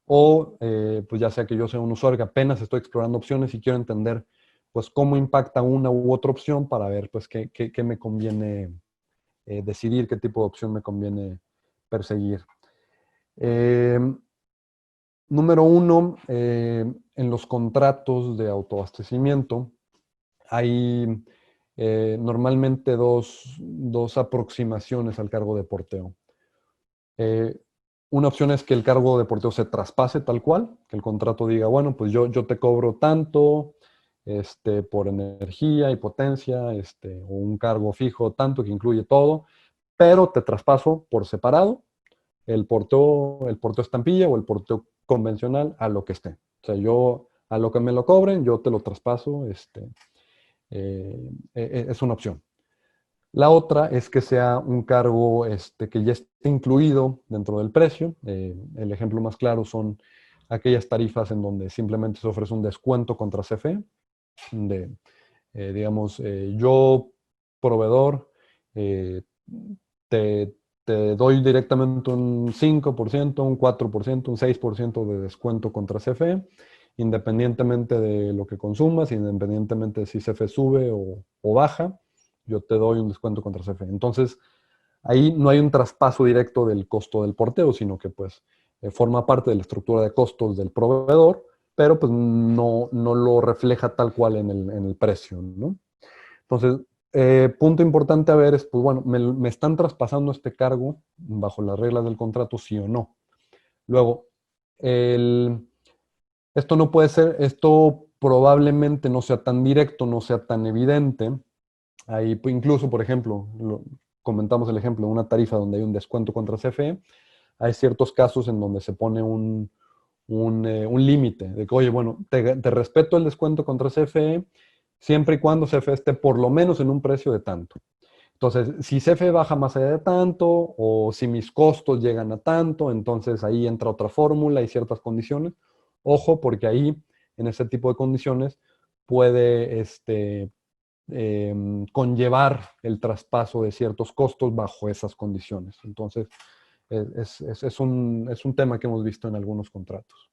o pues ya sea que yo sea un usuario que apenas estoy explorando opciones y quiero entender pues cómo impacta una u otra opción para ver pues qué me conviene decidir, qué tipo de opción me conviene perseguir. Número uno, en los contratos de autoabastecimiento hay normalmente dos aproximaciones al cargo de porteo. Una opción es que el cargo de porteo se traspase tal cual, que el contrato diga, bueno, pues yo te cobro tanto por energía y potencia, o un cargo fijo tanto que incluye todo, pero te traspaso por separado el porteo estampilla o el porteo convencional a lo que esté. O sea, yo a lo que me lo cobren, yo te lo traspaso, es una opción. La otra es que sea un cargo que ya esté incluido dentro del precio. El ejemplo más claro son aquellas tarifas en donde simplemente se ofrece un descuento contra CFE, de, digamos, yo, proveedor, eh, te, te doy directamente un 5%, un 4%, un 6% de descuento contra CFE, independientemente de lo que consumas, independientemente de si CFE sube o baja, yo te doy un descuento contra CFE. Entonces, ahí no hay un traspaso directo del costo del porteo, sino que pues forma parte de la estructura de costos del proveedor, pero pues no lo refleja tal cual en el precio, ¿no? Entonces, punto importante a ver es, pues bueno, me están traspasando este cargo bajo las reglas del contrato, sí o no. Luego, esto no puede ser, esto probablemente no sea tan directo, no sea tan evidente. Ahí, pues, incluso, por ejemplo, comentamos el ejemplo de una tarifa donde hay un descuento contra CFE. Hay ciertos casos en donde se pone un límite de que, oye, bueno, te respeto el descuento contra CFE siempre y cuando CFE esté por lo menos en un precio de tanto. Entonces, si CFE baja más allá de tanto o si mis costos llegan a tanto, entonces ahí entra otra fórmula y ciertas condiciones. Ojo, porque ahí, en ese tipo de condiciones, puede conllevar el traspaso de ciertos costos bajo esas condiciones. Entonces, es un tema que hemos visto en algunos contratos.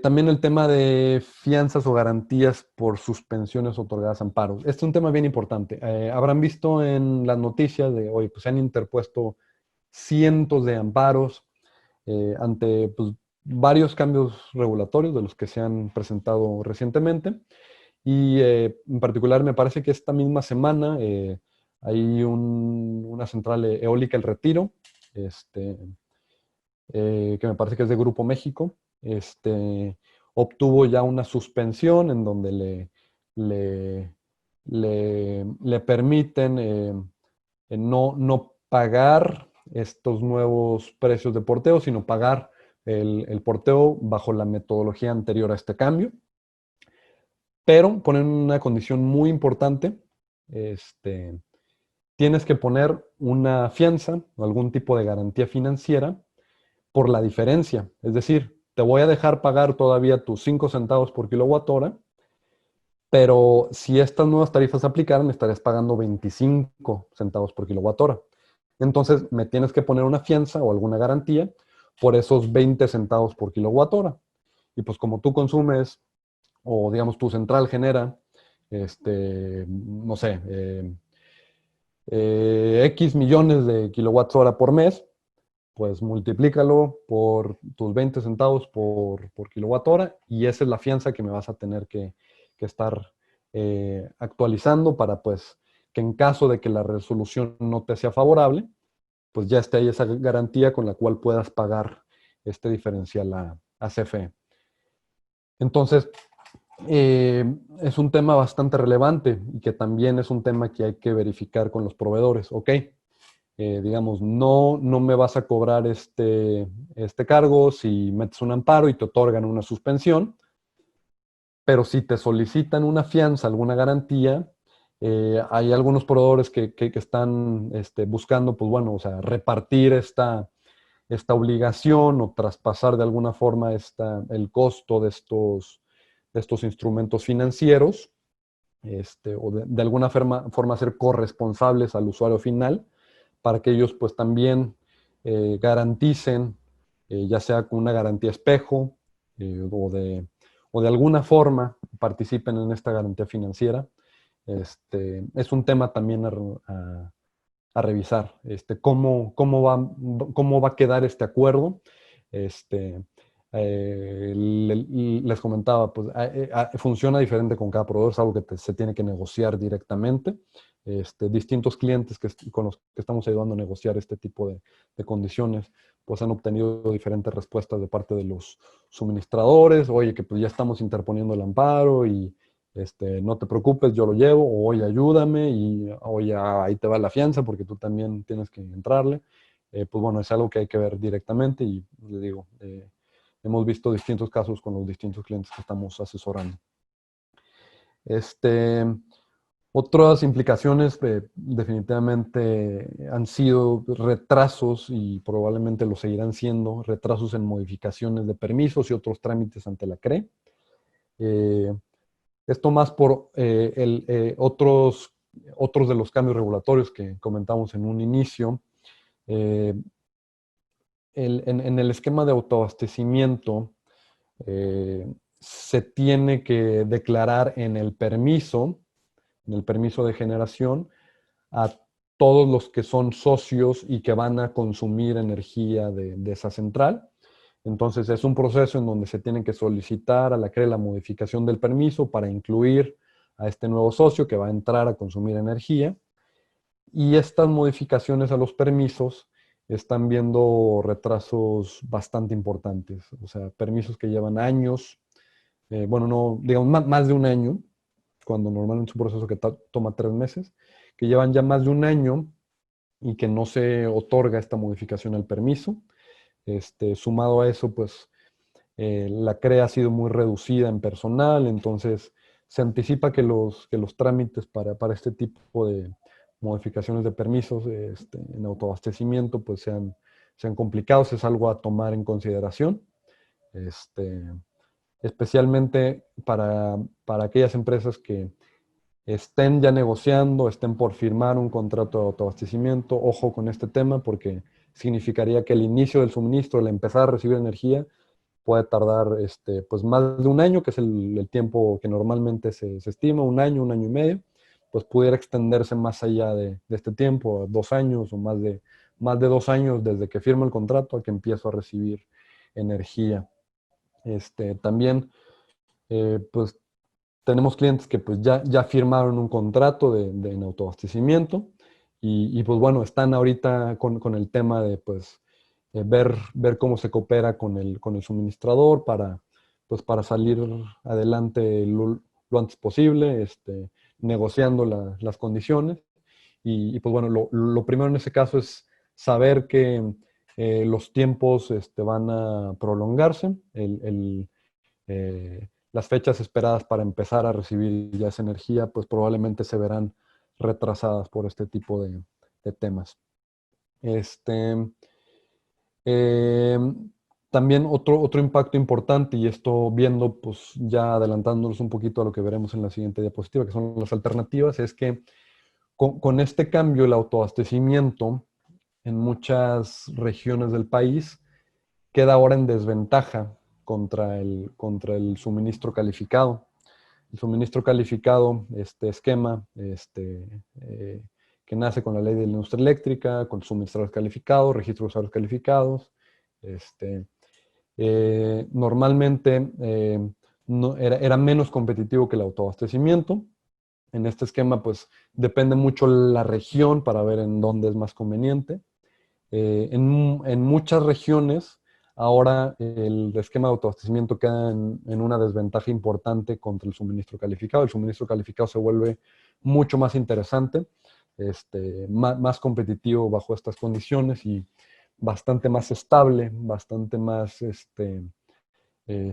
También el tema de fianzas o garantías por suspensiones otorgadas a amparos. Este es un tema bien importante. Habrán visto en las noticias de hoy, pues se han interpuesto cientos de amparos ante pues, varios cambios regulatorios de los que se han presentado recientemente. Y en particular me parece que esta misma semana hay una central eólica El Retiro, que me parece que es de Grupo México, obtuvo ya una suspensión en donde le permiten no pagar estos nuevos precios de porteo, sino pagar el porteo bajo la metodología anterior a este cambio. Pero ponen una condición muy importante, tienes que poner una fianza o algún tipo de garantía financiera por la diferencia. Es decir, te voy a dejar pagar todavía tus 5 centavos por kilowatt hora, pero si estas nuevas tarifas se aplicaran, estarías pagando 25 centavos por kilowatt hora. Entonces me tienes que poner una fianza o alguna garantía por esos 20 centavos por kilowatt hora. Y pues como tú consumes, o digamos tu central genera, no sé, X millones de kilowatts hora por mes, pues multiplícalo por tus 20 centavos por kilowatt hora y esa es la fianza que me vas a tener que estar actualizando para pues que en caso de que la resolución no te sea favorable, pues ya esté ahí esa garantía con la cual puedas pagar este diferencial a CFE. Entonces, es un tema bastante relevante y que también es un tema que hay que verificar con los proveedores. Ok, digamos, no me vas a cobrar este cargo si metes un amparo y te otorgan una suspensión, pero si te solicitan una fianza, alguna garantía, hay algunos proveedores que están buscando, pues bueno, o sea, repartir esta obligación o traspasar de alguna forma el costo de estos instrumentos financieros, o de alguna forma ser corresponsables al usuario final, para que ellos pues también garanticen, ya sea con una garantía espejo o de alguna forma participen en esta garantía financiera. Es un tema también a revisar, cómo va a quedar este acuerdo. Les comentaba, pues funciona diferente con cada proveedor, es algo que se tiene que negociar directamente. Distintos clientes con los que estamos ayudando a negociar este tipo de condiciones, pues han obtenido diferentes respuestas de parte de los suministradores. Oye, que pues ya estamos interponiendo el amparo y no te preocupes, yo lo llevo, o oye, ayúdame, y oye, ahí te va la fianza porque tú también tienes que entrarle. Pues bueno, es algo que hay que ver directamente y le digo, hemos visto distintos casos con los distintos clientes que estamos asesorando. Otras implicaciones definitivamente han sido retrasos y probablemente lo seguirán siendo, retrasos en modificaciones de permisos y otros trámites ante la CRE. Esto más por otros de los cambios regulatorios que comentamos en un inicio. En el esquema de autoabastecimiento se tiene que declarar en el permiso de generación, a todos los que son socios y que van a consumir energía de esa central. Entonces es un proceso en donde se tiene que solicitar a la CRE la modificación del permiso para incluir a este nuevo socio que va a entrar a consumir energía. Y estas modificaciones a los permisos están viendo retrasos bastante importantes. O sea, permisos que llevan años, bueno, no, digamos, más de un año, cuando normalmente es un proceso que toma 3 meses, que llevan ya más de un año y que no se otorga esta modificación al permiso. Sumado a eso, pues la CRE ha sido muy reducida en personal, entonces se anticipa que los trámites para este tipo de modificaciones de permisos en autoabastecimiento pues sean complicados, es algo a tomar en consideración. Especialmente para aquellas empresas que estén ya negociando, estén por firmar un contrato de autoabastecimiento. Ojo con este tema porque significaría que el inicio del suministro, el empezar a recibir energía, puede tardar pues más de un año, que es el tiempo que normalmente se estima, un año y medio, pues pudiera extenderse más allá de este tiempo, 2 años o más de 2 años desde que firmo el contrato a que empiezo a recibir energía. También, pues, tenemos clientes que pues ya firmaron un contrato en autoabastecimiento y pues bueno, están ahorita con el tema de pues ver cómo se coopera con el suministrador para salir adelante lo antes posible, negociando las condiciones. Y pues bueno, lo primero en ese caso es saber que los tiempos van a prolongarse. Las fechas esperadas para empezar a recibir ya esa energía, pues probablemente se verán retrasadas por este tipo de temas. También otro impacto importante, y esto viendo, pues ya adelantándonos un poquito a lo que veremos en la siguiente diapositiva, que son las alternativas, es que con este cambio, el autoabastecimiento en muchas regiones del país queda ahora en desventaja contra el suministro calificado. El suministro calificado, este esquema que nace con la ley de la industria eléctrica, con suministradores calificados, registro de usuarios calificados, normalmente no, era menos competitivo que el autoabastecimiento. En este esquema, pues, depende mucho la región para ver en dónde es más conveniente. En muchas regiones, ahora el esquema de autoabastecimiento queda en una desventaja importante contra el suministro calificado. El suministro calificado se vuelve mucho más interesante, más competitivo bajo estas condiciones y bastante más estable, bastante más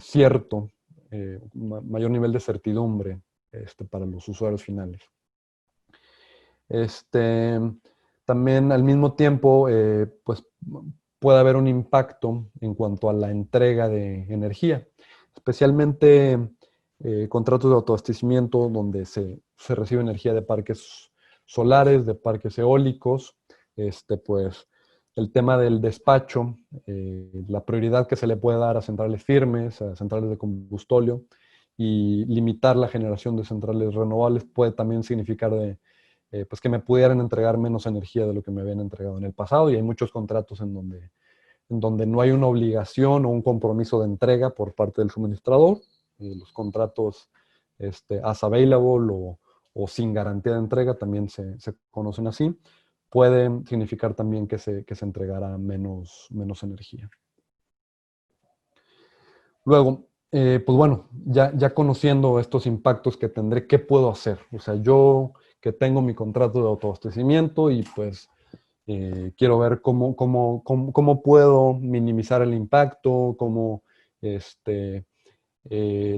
cierto, mayor nivel de certidumbre para los usuarios finales. También al mismo tiempo, pues puede haber un impacto en cuanto a la entrega de energía, especialmente contratos de autoabastecimiento donde se recibe energía de parques solares, de parques eólicos, pues el tema del despacho, la prioridad que se le puede dar a centrales firmes, a centrales de combustóleo, y limitar la generación de centrales renovables puede también significar pues que me pudieran entregar menos energía de lo que me habían entregado en el pasado, y hay muchos contratos en donde no hay una obligación o un compromiso de entrega por parte del suministrador. Los contratos as available o sin garantía de entrega también se conocen así. Puede significar también que se entregará menos energía. Luego, pues bueno, ya conociendo estos impactos que tendré, ¿qué puedo hacer? O sea, yo que tengo mi contrato de autoabastecimiento y pues quiero ver cómo puedo minimizar el impacto, cómo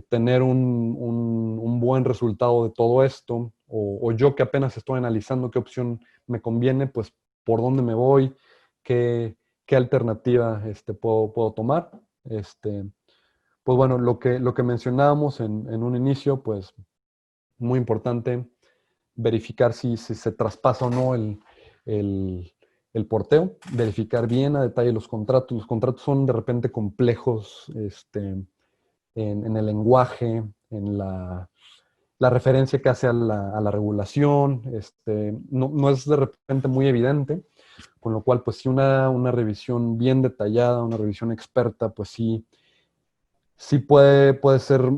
tener un buen resultado de todo esto, o yo que apenas estoy analizando qué opción me conviene, pues por dónde me voy, qué alternativa puedo tomar. Pues bueno, lo que mencionábamos en un inicio, pues muy importante verificar si se traspasa o no el porteo, verificar bien a detalle los contratos. Los contratos son de repente complejos en el lenguaje, en la referencia que hace a la regulación, no es de repente muy evidente, con lo cual pues sí una revisión bien detallada, una revisión experta, pues sí puede ser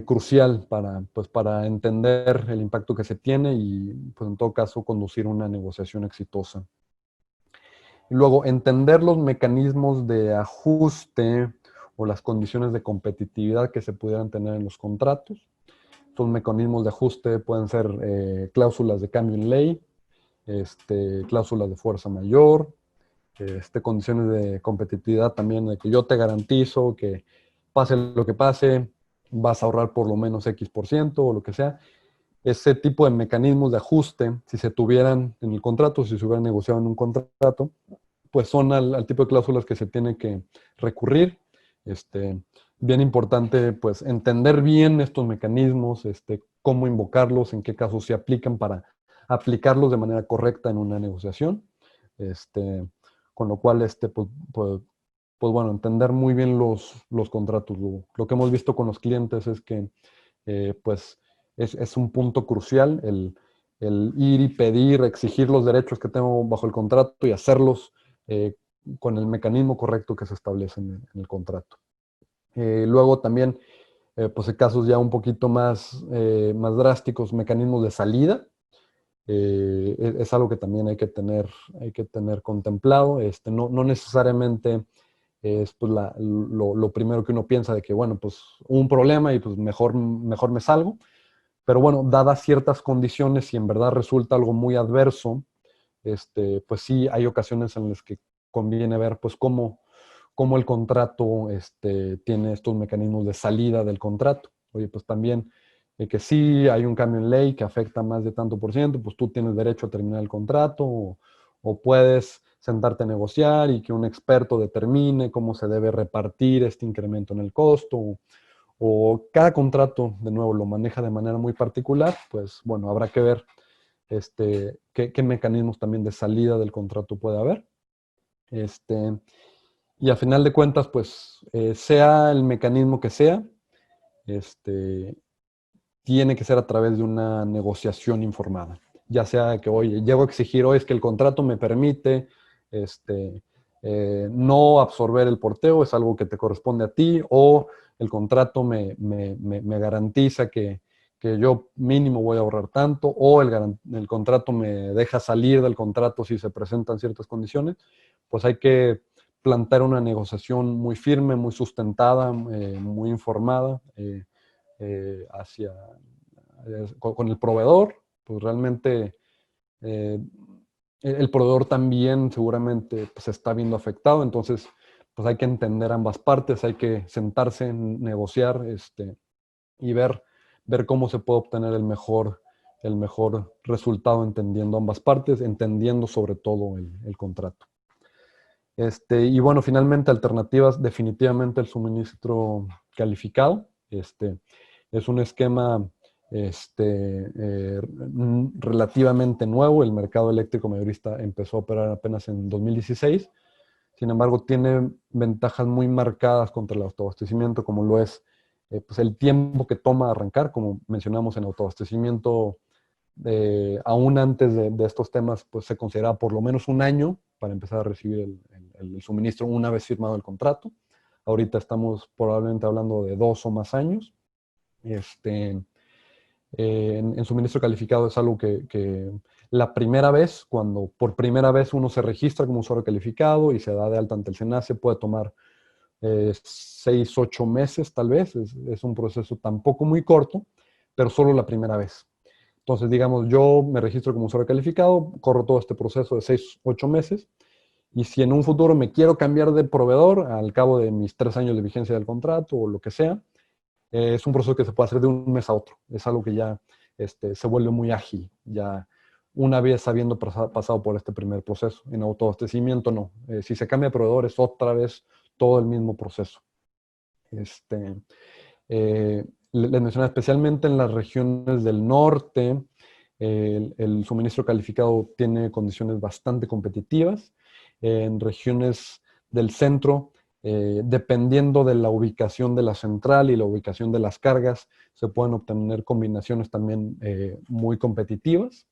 crucial para entender el impacto que se tiene y, pues, en todo caso, conducir una negociación exitosa. Y luego, entender los mecanismos de ajuste o las condiciones de competitividad que se pudieran tener en los contratos. Estos mecanismos de ajuste pueden ser cláusulas de cambio en ley, cláusulas de fuerza mayor, condiciones de competitividad también, de que yo te garantizo que pase lo que pase, vas a ahorrar por lo menos X% o lo que sea. Ese tipo de mecanismos de ajuste, si se tuvieran en el contrato, si se hubieran negociado en un contrato, pues son al tipo de cláusulas que se tiene que recurrir. Bien importante, pues, entender bien estos mecanismos, cómo invocarlos, en qué casos se aplican para aplicarlos de manera correcta en una negociación. Con lo cual, pues bueno, entender muy bien los contratos. Lo que hemos visto con los clientes es que, pues, es un punto crucial el ir y pedir, exigir los derechos que tengo bajo el contrato y hacerlos con el mecanismo correcto que se establece en el contrato. Luego también, pues en casos ya un poquito más drásticos, mecanismos de salida. Es algo que también hay que tener contemplado. No necesariamente es pues, lo primero que uno piensa de que, bueno, pues un problema y pues mejor me salgo. Pero bueno, dadas ciertas condiciones, si en verdad resulta algo muy adverso, pues sí hay ocasiones en las que conviene ver pues cómo el contrato tiene estos mecanismos de salida del contrato. Oye, pues también que sí hay un cambio en ley que afecta más de tanto por ciento, pues tú tienes derecho a terminar el contrato o puedes sentarte a negociar y que un experto determine cómo se debe repartir este incremento en el costo o cada contrato, de nuevo, lo maneja de manera muy particular, pues bueno, habrá que ver qué mecanismos también de salida del contrato puede haber. Y a final de cuentas, pues, sea el mecanismo que sea, tiene que ser a través de una negociación informada. Ya sea que, oye, llego a exigir, hoy es que el contrato me permite no absorber el porteo, es algo que te corresponde a ti, o el contrato me garantiza que yo mínimo voy a ahorrar tanto, o el contrato me deja salir del contrato si se presentan ciertas condiciones, pues hay que plantear una negociación muy firme, muy sustentada, muy informada, con el proveedor, pues realmente el proveedor también seguramente pues, se está viendo afectado, entonces pues hay que entender ambas partes, hay que sentarse, negociar y ver cómo se puede obtener el mejor resultado entendiendo ambas partes, entendiendo sobre todo el contrato. Y bueno, finalmente alternativas, definitivamente el suministro calificado. Es un esquema relativamente nuevo. El mercado eléctrico mayorista empezó a operar apenas en 2016. Sin embargo, tiene ventajas muy marcadas contra el autoabastecimiento, como lo es pues el tiempo que toma arrancar, como mencionamos en autoabastecimiento. Aún antes de estos temas, pues se consideraba por lo menos un año para empezar a recibir el suministro una vez firmado el contrato. Ahorita estamos probablemente hablando de 2 o más años. En suministro calificado es algo que la primera vez, cuando por primera vez uno se registra como usuario calificado y se da de alta ante el SENACE, puede tomar 6, 8 meses tal vez. Es un proceso tampoco muy corto, pero solo la primera vez. Entonces, digamos, yo me registro como usuario calificado, corro todo este proceso de 6, 8 meses, y si en un futuro me quiero cambiar de proveedor al cabo de mis 3 años de vigencia del contrato o lo que sea, es un proceso que se puede hacer de un mes a otro. Es algo que ya se vuelve muy ágil, ya una vez habiendo pasado por este primer proceso. En autoabastecimiento no. Si se cambia de proveedor es otra vez todo el mismo proceso. Les mencioné especialmente en las regiones del norte, el suministro calificado tiene condiciones bastante competitivas. En regiones del centro, dependiendo de la ubicación de la central y la ubicación de las cargas, se pueden obtener combinaciones también muy competitivas.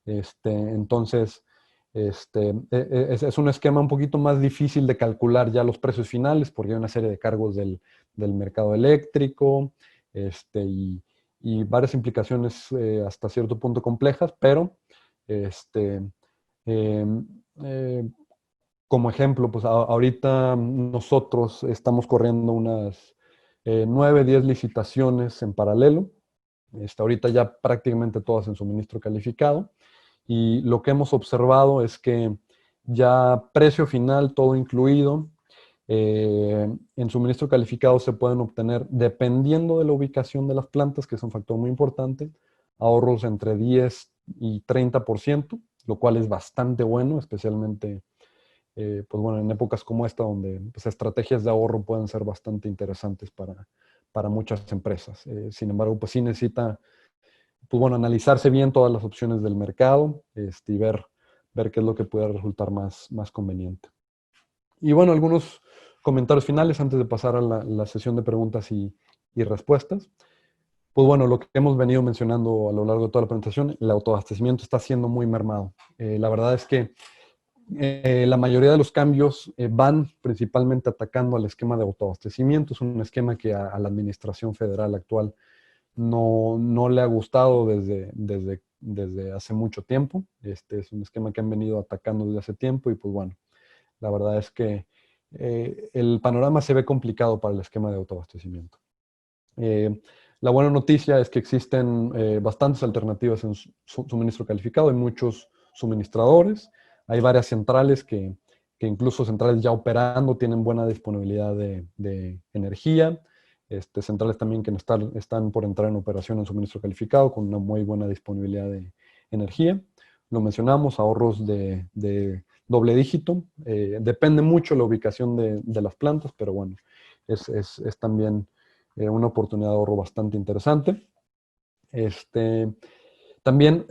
Entonces, es un esquema un poquito más difícil de calcular ya los precios finales porque hay una serie de cargos del mercado eléctrico y varias implicaciones hasta cierto punto complejas, pero em, eh, como ejemplo, pues ahorita nosotros estamos corriendo unas 9, 10 licitaciones en paralelo. Ahorita ya prácticamente todas en suministro calificado. Y lo que hemos observado es que ya precio final, todo incluido, en suministro calificado se pueden obtener, dependiendo de la ubicación de las plantas, que es un factor muy importante, ahorros entre 10 y 30%, lo cual es bastante bueno, especialmente pues bueno, en épocas como esta, donde pues, estrategias de ahorro pueden ser bastante interesantes para muchas empresas. Sin embargo, pues sí necesita pues bueno, analizarse bien todas las opciones del mercado y ver qué es lo que puede resultar más conveniente. Y bueno, algunos comentarios finales antes de pasar a la sesión de preguntas y respuestas. Pues bueno, lo que hemos venido mencionando a lo largo de toda la presentación, el autoabastecimiento está siendo muy mermado. La verdad es que la mayoría de los cambios van principalmente atacando al esquema de autoabastecimiento. Es un esquema que a la administración federal actual no le ha gustado desde hace mucho tiempo. Es un esquema que han venido atacando desde hace tiempo y pues bueno, la verdad es que el panorama se ve complicado para el esquema de autoabastecimiento. La buena noticia es que existen bastantes alternativas en suministro calificado, hay muchos suministradores, hay varias centrales que incluso centrales ya operando tienen buena disponibilidad de energía. Centrales también que están por entrar en operación en suministro calificado con una muy buena disponibilidad de energía. Lo mencionamos, ahorros de doble dígito. Depende mucho la ubicación de las plantas, pero bueno, es también una oportunidad de ahorro bastante interesante. También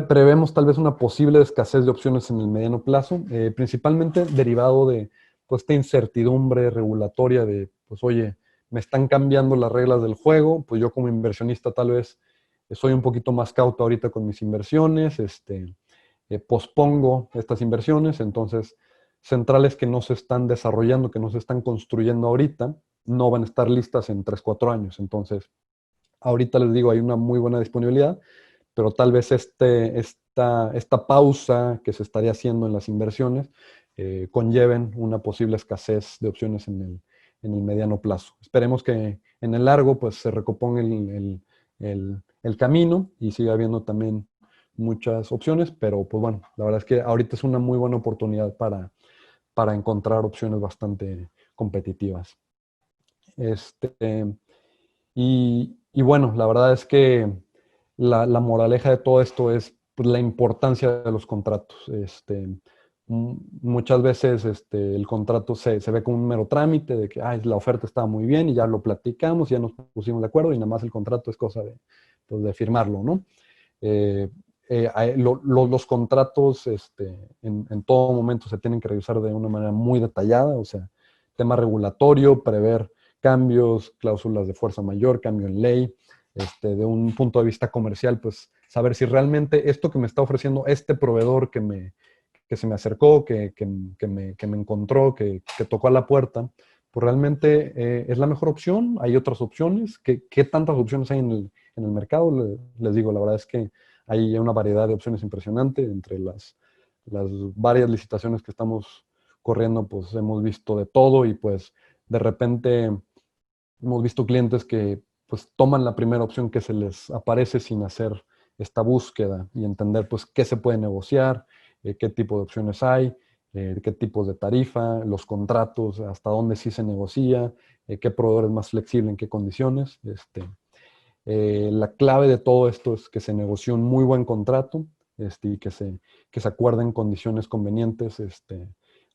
prevemos tal vez una posible escasez de opciones en el mediano plazo, principalmente derivado de pues, esta incertidumbre regulatoria de, pues oye, me están cambiando las reglas del juego, pues yo como inversionista tal vez soy un poquito más cauto ahorita con mis inversiones, pospongo estas inversiones, entonces centrales que no se están desarrollando, que no se están construyendo ahorita, no van a estar listas en 3, 4 años. Entonces, ahorita les digo, hay una muy buena disponibilidad, pero tal vez esta pausa que se estaría haciendo en las inversiones conlleven una posible escasez de opciones en el mediano plazo. Esperemos que en el largo pues se recomponga el camino y siga habiendo también muchas opciones, pero pues bueno, la verdad es que ahorita es una muy buena oportunidad para encontrar opciones bastante competitivas. Y bueno, la verdad es que la moraleja de todo esto es pues, la importancia de los contratos. Muchas veces el contrato se ve como un mero trámite de que la oferta estaba muy bien y ya lo platicamos, ya nos pusimos de acuerdo y nada más el contrato es cosa pues, de firmarlo, ¿no? Los contratos en todo momento se tienen que revisar de una manera muy detallada, o sea, tema regulatorio, prever cambios, cláusulas de fuerza mayor, cambio en ley, de un punto de vista comercial, pues saber si realmente esto que me está ofreciendo este proveedor que se me acercó, que me encontró, que tocó a la puerta, pues realmente es la mejor opción, hay otras opciones, ¿qué tantas opciones hay en el mercado? Les digo, la verdad es que hay una variedad de opciones impresionante entre las varias licitaciones que estamos corriendo, pues hemos visto de todo y pues de repente hemos visto clientes que pues toman la primera opción que se les aparece sin hacer esta búsqueda y entender pues qué se puede negociar, qué tipo de opciones hay, qué tipos de tarifa, los contratos, hasta dónde sí se negocia, qué proveedor es más flexible, en qué condiciones. La clave de todo esto es que se negocie un muy buen contrato y que se acuerden condiciones convenientes,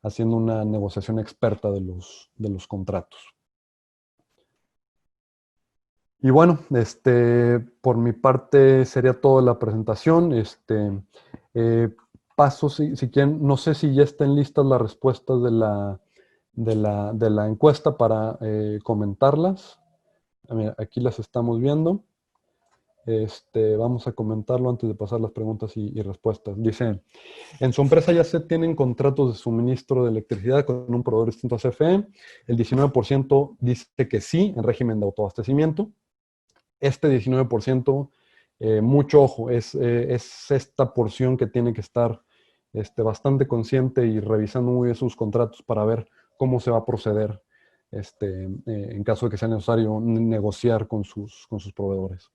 haciendo una negociación experta de los contratos. Y bueno, por mi parte sería toda la presentación. Eh, paso, si quieren, no sé si ya estén listas las respuestas de la encuesta para comentarlas. Mira, aquí las estamos viendo. Vamos a comentarlo antes de pasar las preguntas y respuestas. Dice, en su empresa ya se tienen contratos de suministro de electricidad con un proveedor distinto a CFE. El 19% dice que sí, en régimen de autoabastecimiento. Este 19%, mucho ojo, es esta porción que tiene que estar bastante consciente y revisando muy bien sus contratos para ver cómo se va a proceder en caso de que sea necesario negociar con sus proveedores.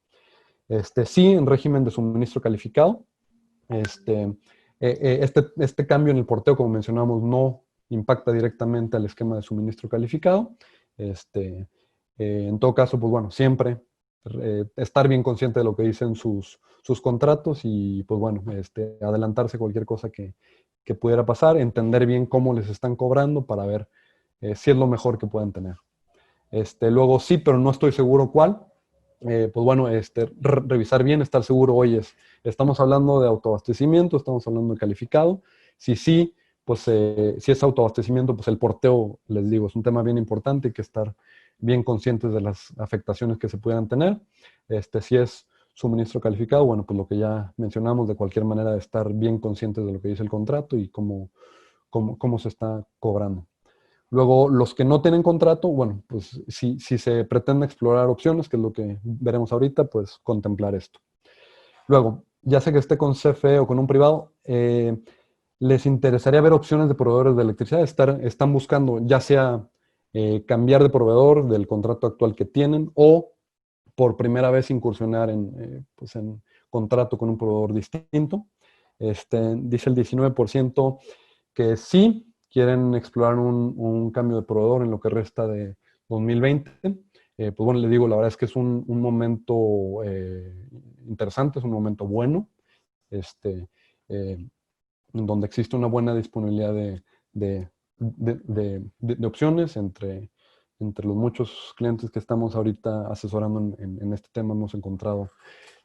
Sí, en régimen de suministro calificado. Este cambio en el porteo, como mencionamos, no impacta directamente al esquema de suministro calificado. En todo caso, pues bueno, siempre estar bien consciente de lo que dicen sus contratos y pues bueno, adelantarse a cualquier cosa que pudiera pasar, entender bien cómo les están cobrando para ver si es lo mejor que pueden tener. Luego sí, pero no estoy seguro cuál. Pues bueno, revisar bien, estar seguro, oye, estamos hablando de autoabastecimiento, estamos hablando de calificado. Si sí, pues si es autoabastecimiento, pues el porteo, les digo, es un tema bien importante, hay que estar bien conscientes de las afectaciones que se puedan tener. Si es suministro calificado, bueno, pues lo que ya mencionamos, de cualquier manera, de estar bien conscientes de lo que dice el contrato y cómo se está cobrando. Luego, los que no tienen contrato, bueno, pues si se pretende explorar opciones, que es lo que veremos ahorita, pues contemplar esto. Luego, ya sea que esté con CFE o con un privado, les interesaría ver opciones de proveedores de electricidad. Están buscando ya sea cambiar de proveedor del contrato actual que tienen o por primera vez incursionar en contrato con un proveedor distinto. Dice el 19% que sí quieren explorar un cambio de proveedor en lo que resta de 2020. Pues bueno, les digo, la verdad es que es un momento interesante, es un momento bueno, donde existe una buena disponibilidad de opciones entre los muchos clientes que estamos ahorita asesorando en este tema. Hemos encontrado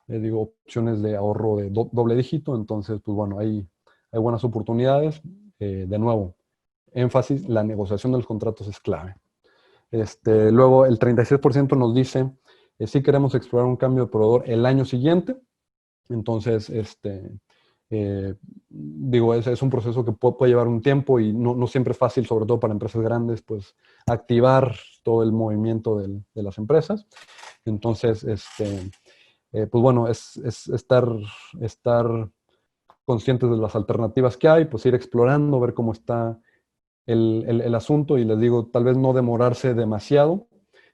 digo, opciones de ahorro de doble dígito. Entonces, pues bueno, hay buenas oportunidades. De nuevo, énfasis, la negociación de los contratos es clave. Luego, el 36% nos dice si queremos explorar un cambio de proveedor el año siguiente. Entonces, digo, es un proceso que puede llevar un tiempo y no siempre es fácil, sobre todo para empresas grandes, pues activar todo el movimiento de las empresas. Entonces, pues bueno, es estar conscientes de las alternativas que hay, pues ir explorando, ver cómo está el asunto y les digo, tal vez no demorarse demasiado.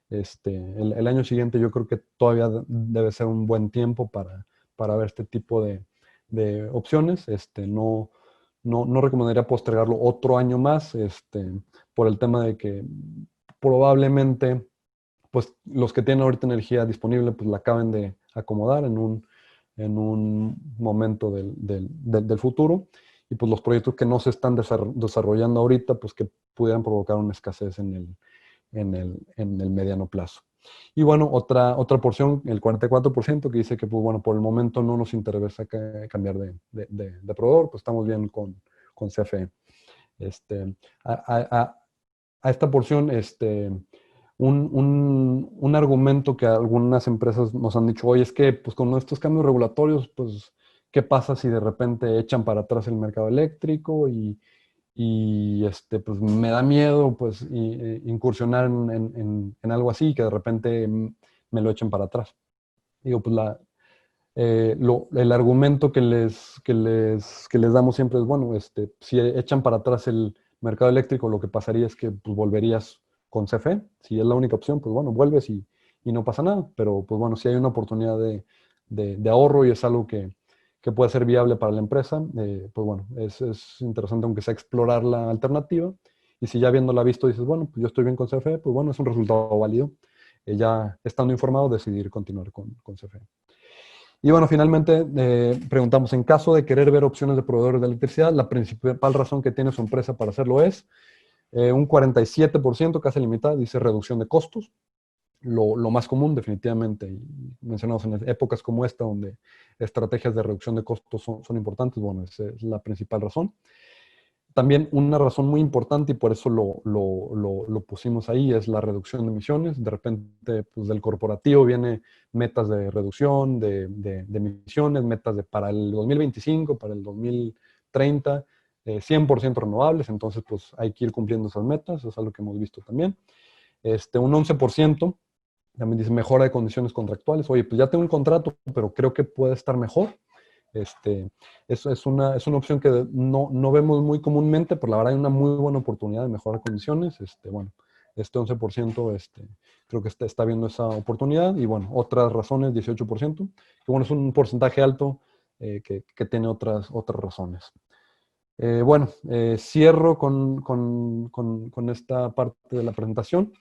El año siguiente yo creo que todavía debe ser un buen tiempo para ver este tipo de opciones. No recomendaría postergarlo otro año más, por el tema de que probablemente pues, los que tienen ahorita energía disponible pues, la acaben de acomodar en un momento del futuro. Y pues los proyectos que no se están desarrollando ahorita, pues que pudieran provocar una escasez en el mediano plazo. Y bueno, otra porción, el 44%, que dice que pues bueno, por el momento no nos interesa cambiar de proveedor, pues estamos bien con CFE. A esta porción, un argumento que algunas empresas nos han dicho, oye, es que pues con estos cambios regulatorios, pues, ¿qué pasa si de repente echan para atrás el mercado eléctrico? Pues me da miedo pues incursionar en algo así, que de repente me lo echen para atrás. Digo, pues el argumento que les damos siempre es, bueno, si echan para atrás el mercado eléctrico, lo que pasaría es que pues, volverías con CFE. Si es la única opción, pues bueno, vuelves y no pasa nada. Pero pues bueno, si hay una oportunidad de ahorro y es algo que puede ser viable para la empresa, pues bueno, es interesante aunque sea explorar la alternativa. Y si ya habiéndola visto dices, bueno, pues yo estoy bien con CFE, pues bueno, es un resultado válido. Ya estando informado, decidir continuar con CFE. Y bueno, finalmente preguntamos, en caso de querer ver opciones de proveedores de electricidad, la principal razón que tiene su empresa para hacerlo es un 47%, casi limitada, dice reducción de costos. Lo más común, definitivamente, y mencionamos en épocas como esta, donde estrategias de reducción de costos son importantes, bueno, esa es la principal razón. También una razón muy importante, y por eso lo pusimos ahí, es la reducción de emisiones. De repente, pues del corporativo viene metas de reducción de emisiones, metas para el 2025, para el 2030, 100% renovables. Entonces, pues hay que ir cumpliendo esas metas, eso es algo que hemos visto también. Un 11% también dice mejora de condiciones contractuales. Oye, pues ya tengo un contrato, pero creo que puede estar mejor. Es una opción que no vemos muy comúnmente, pero la verdad hay una muy buena oportunidad de mejorar condiciones. Bueno, 11% creo que está viendo esa oportunidad. Y bueno, otras razones, 18%, que bueno, es un porcentaje alto que tiene otras razones. Bueno, cierro con esta parte de la presentación.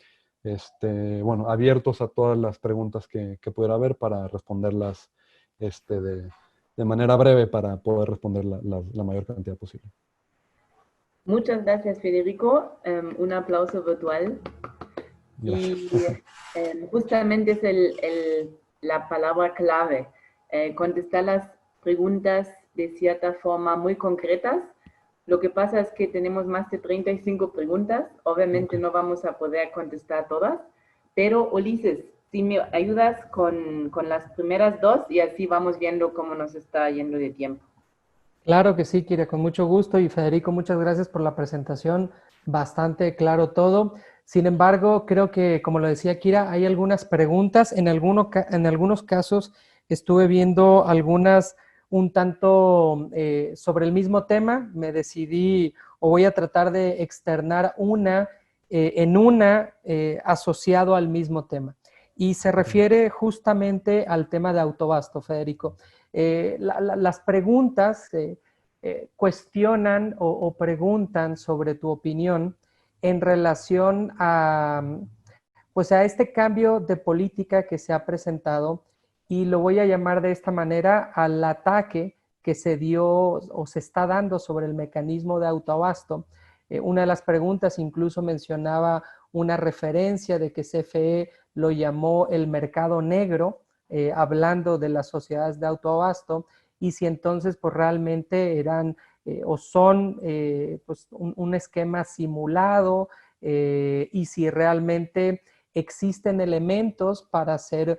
Bueno, abiertos a todas las preguntas que pudiera haber para responderlas de manera breve para poder responder la mayor cantidad posible. Muchas gracias, Federico. Un aplauso virtual. Gracias. Y justamente es la palabra clave. Contestar las preguntas de cierta forma muy concretas. Lo que pasa es que tenemos más de 35 preguntas. Obviamente no vamos a poder contestar todas, pero Ulises, si me ayudas con las primeras dos y así vamos viendo cómo nos está yendo de tiempo. Claro que sí, Kira, con mucho gusto. Y Federico, muchas gracias por la presentación. Bastante claro todo. Sin embargo, creo que, como lo decía Kira, hay algunas preguntas. En algunos casos estuve viendo algunas un tanto sobre el mismo tema. Me decidí o voy a tratar de externar una asociado al mismo tema. Y se refiere justamente al tema de autobasto, Federico. Las preguntas cuestionan o preguntan sobre tu opinión en relación pues a este cambio de política que se ha presentado, y lo voy a llamar de esta manera, al ataque que se dio o se está dando sobre el mecanismo de autoabasto. Una de las preguntas incluso mencionaba una referencia de que CFE lo llamó el mercado negro hablando de las sociedades de autoabasto, y si entonces pues realmente eran o son pues un esquema simulado, y si realmente existen elementos para hacer,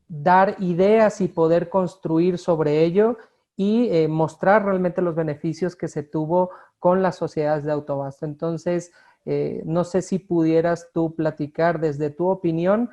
dar ideas y poder construir sobre ello y mostrar realmente los beneficios que se tuvo con las sociedades de autoabasto. Entonces, no sé si pudieras tú platicar desde tu opinión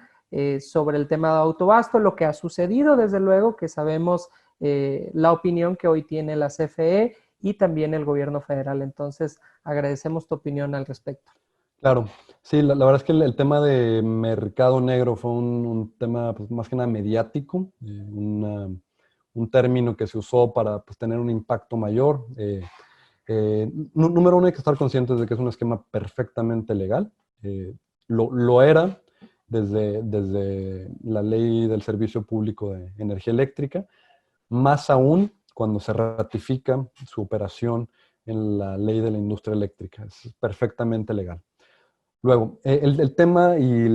sobre el tema de autoabasto, lo que ha sucedido, desde luego, que sabemos la opinión que hoy tiene la CFE y también el gobierno federal. Entonces, agradecemos tu opinión al respecto. Claro, sí, la verdad es que el tema de mercado negro fue un tema pues, más que nada mediático, un término que se usó para pues, tener un impacto mayor. Número uno, hay que estar conscientes de que es un esquema perfectamente legal. Lo era desde la ley del Servicio Público de Energía Eléctrica, más aún cuando se ratifica su operación en la ley de la industria eléctrica. Es perfectamente legal. Luego, el tema y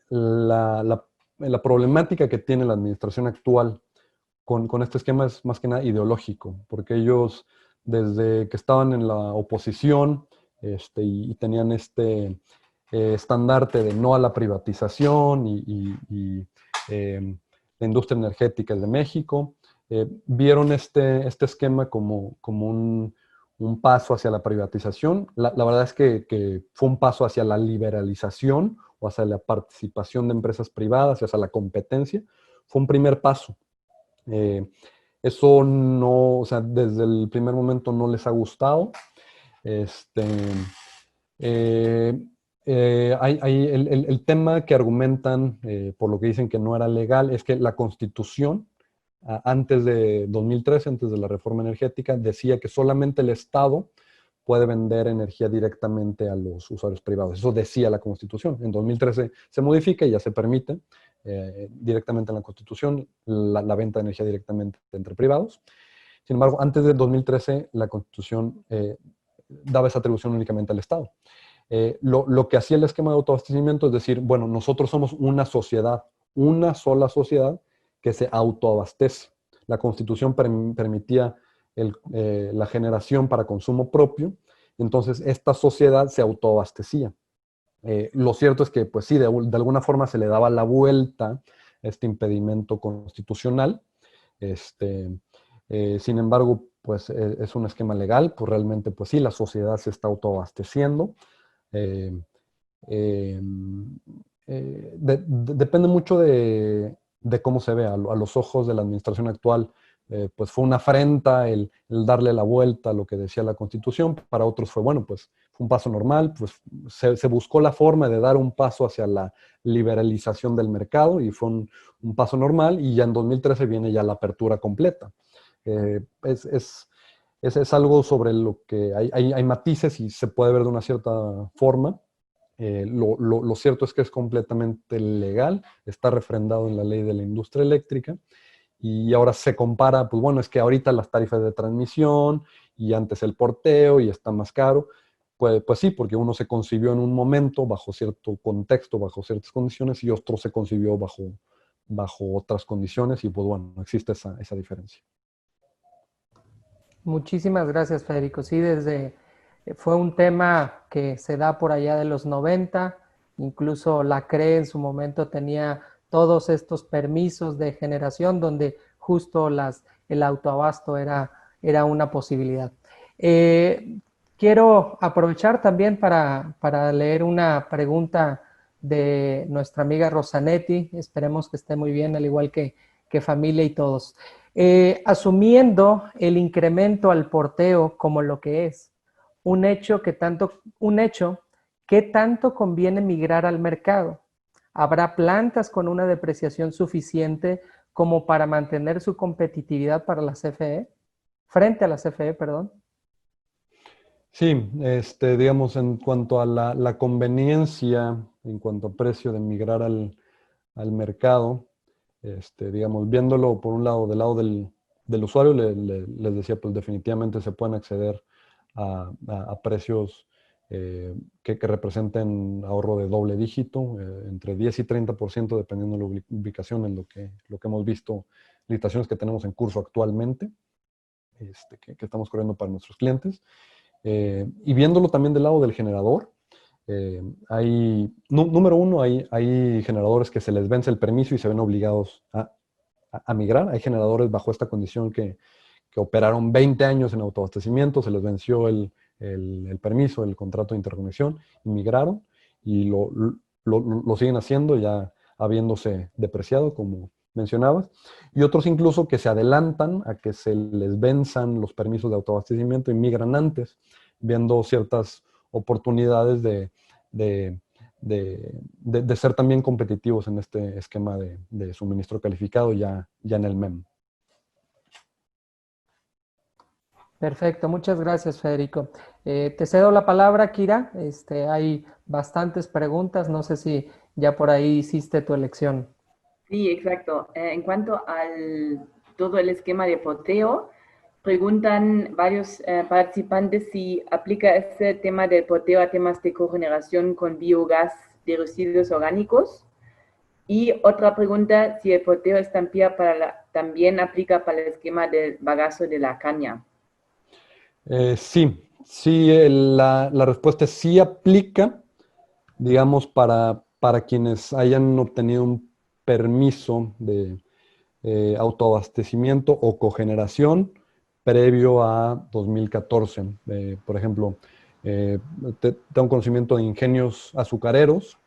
la problemática que tiene la administración actual con este esquema es más que nada ideológico, porque ellos, desde que estaban en la oposición y tenían este estandarte de no a la privatización la industria energética de México, vieron este esquema como un paso hacia la privatización. La verdad es que fue un paso hacia la liberalización o hacia la participación de empresas privadas y hacia la competencia. Fue un primer paso. Eso no, o sea, desde el primer momento no les ha gustado. Este, el tema que argumentan, por lo que dicen que no era legal, es que la Constitución, antes de 2013, antes de la reforma energética, decía que solamente el Estado puede vender energía directamente a los usuarios privados. Eso decía la Constitución. En 2013 se modifica y ya se permite directamente en la Constitución la venta de energía directamente entre privados. Sin embargo, antes de 2013 la Constitución daba esa atribución únicamente al Estado. Lo que hacía el esquema de autoabastecimiento es decir, bueno, nosotros somos una sociedad, una sola sociedad que se autoabastece. La Constitución permitía la generación para consumo propio, entonces esta sociedad se autoabastecía. Lo cierto es que, pues sí, de alguna forma se le daba la vuelta a este impedimento constitucional. Sin embargo, pues es un esquema legal, pues realmente, pues sí, la sociedad se está autoabasteciendo. Eh, eh, depende mucho de cómo se ve. A los ojos de la administración actual, pues fue una afrenta el darle la vuelta a lo que decía la Constitución. Para otros fue, bueno, pues fue un paso normal, pues se buscó la forma de dar un paso hacia la liberalización del mercado y fue un paso normal, y ya en 2013 viene ya la apertura completa. Es algo sobre lo que hay matices y se puede ver de una cierta forma. Lo cierto es que es completamente legal, está refrendado en la ley de la industria eléctrica, y ahora se compara, pues bueno, es que ahorita las tarifas de transmisión y antes el porteo y está más caro. Pues sí, porque uno se concibió en un momento bajo cierto contexto, bajo ciertas condiciones, y otro se concibió bajo otras condiciones, y pues bueno, existe esa diferencia. Muchísimas gracias, Federico. Sí, fue un tema que se da por allá de los 90, incluso la CRE en su momento tenía todos estos permisos de generación donde justo el autoabasto era una posibilidad. Quiero aprovechar también para leer una pregunta de nuestra amiga Rosanetti. Esperemos que esté muy bien, al igual que familia y todos. Asumiendo el incremento al porteo como lo que es, un hecho que tanto conviene migrar al mercado. ¿Habrá plantas con una depreciación suficiente como para mantener su competitividad para la CFE? Frente a la CFE, perdón. Sí, digamos, en cuanto a la conveniencia, en cuanto a precio de migrar al mercado, digamos, viéndolo por un lado, del lado del usuario, les decía, pues definitivamente se pueden acceder a precios que representen ahorro de doble dígito, entre 10 y 30%, dependiendo de la ubicación, en lo que hemos visto, licitaciones que tenemos en curso actualmente, que estamos corriendo para nuestros clientes. Y viéndolo también del lado del generador, número uno, hay generadores que se les vence el permiso y se ven obligados a migrar. Hay generadores bajo esta condición que operaron 20 años en autoabastecimiento, se les venció el permiso, el contrato de interconexión, y migraron y lo siguen haciendo ya habiéndose depreciado, como mencionabas. Y otros incluso que se adelantan a que se les venzan los permisos de autoabastecimiento y migran antes, viendo ciertas oportunidades de ser también competitivos en este esquema de suministro calificado ya en el MEM. Perfecto, muchas gracias, Federico. Te cedo la palabra, Kira. Hay bastantes preguntas, no sé si ya por ahí hiciste tu elección. Sí, exacto. En cuanto al todo el esquema de poteo, preguntan varios participantes si aplica este tema del poteo a temas de cogeneración con biogás de residuos orgánicos. Y otra pregunta, si el poteo estampilla también aplica para el esquema del bagazo de la caña. Sí, la respuesta es sí aplica, digamos, para quienes hayan obtenido un permiso de autoabastecimiento o cogeneración previo a 2014. Por ejemplo, tengo conocimiento de ingenios azucareros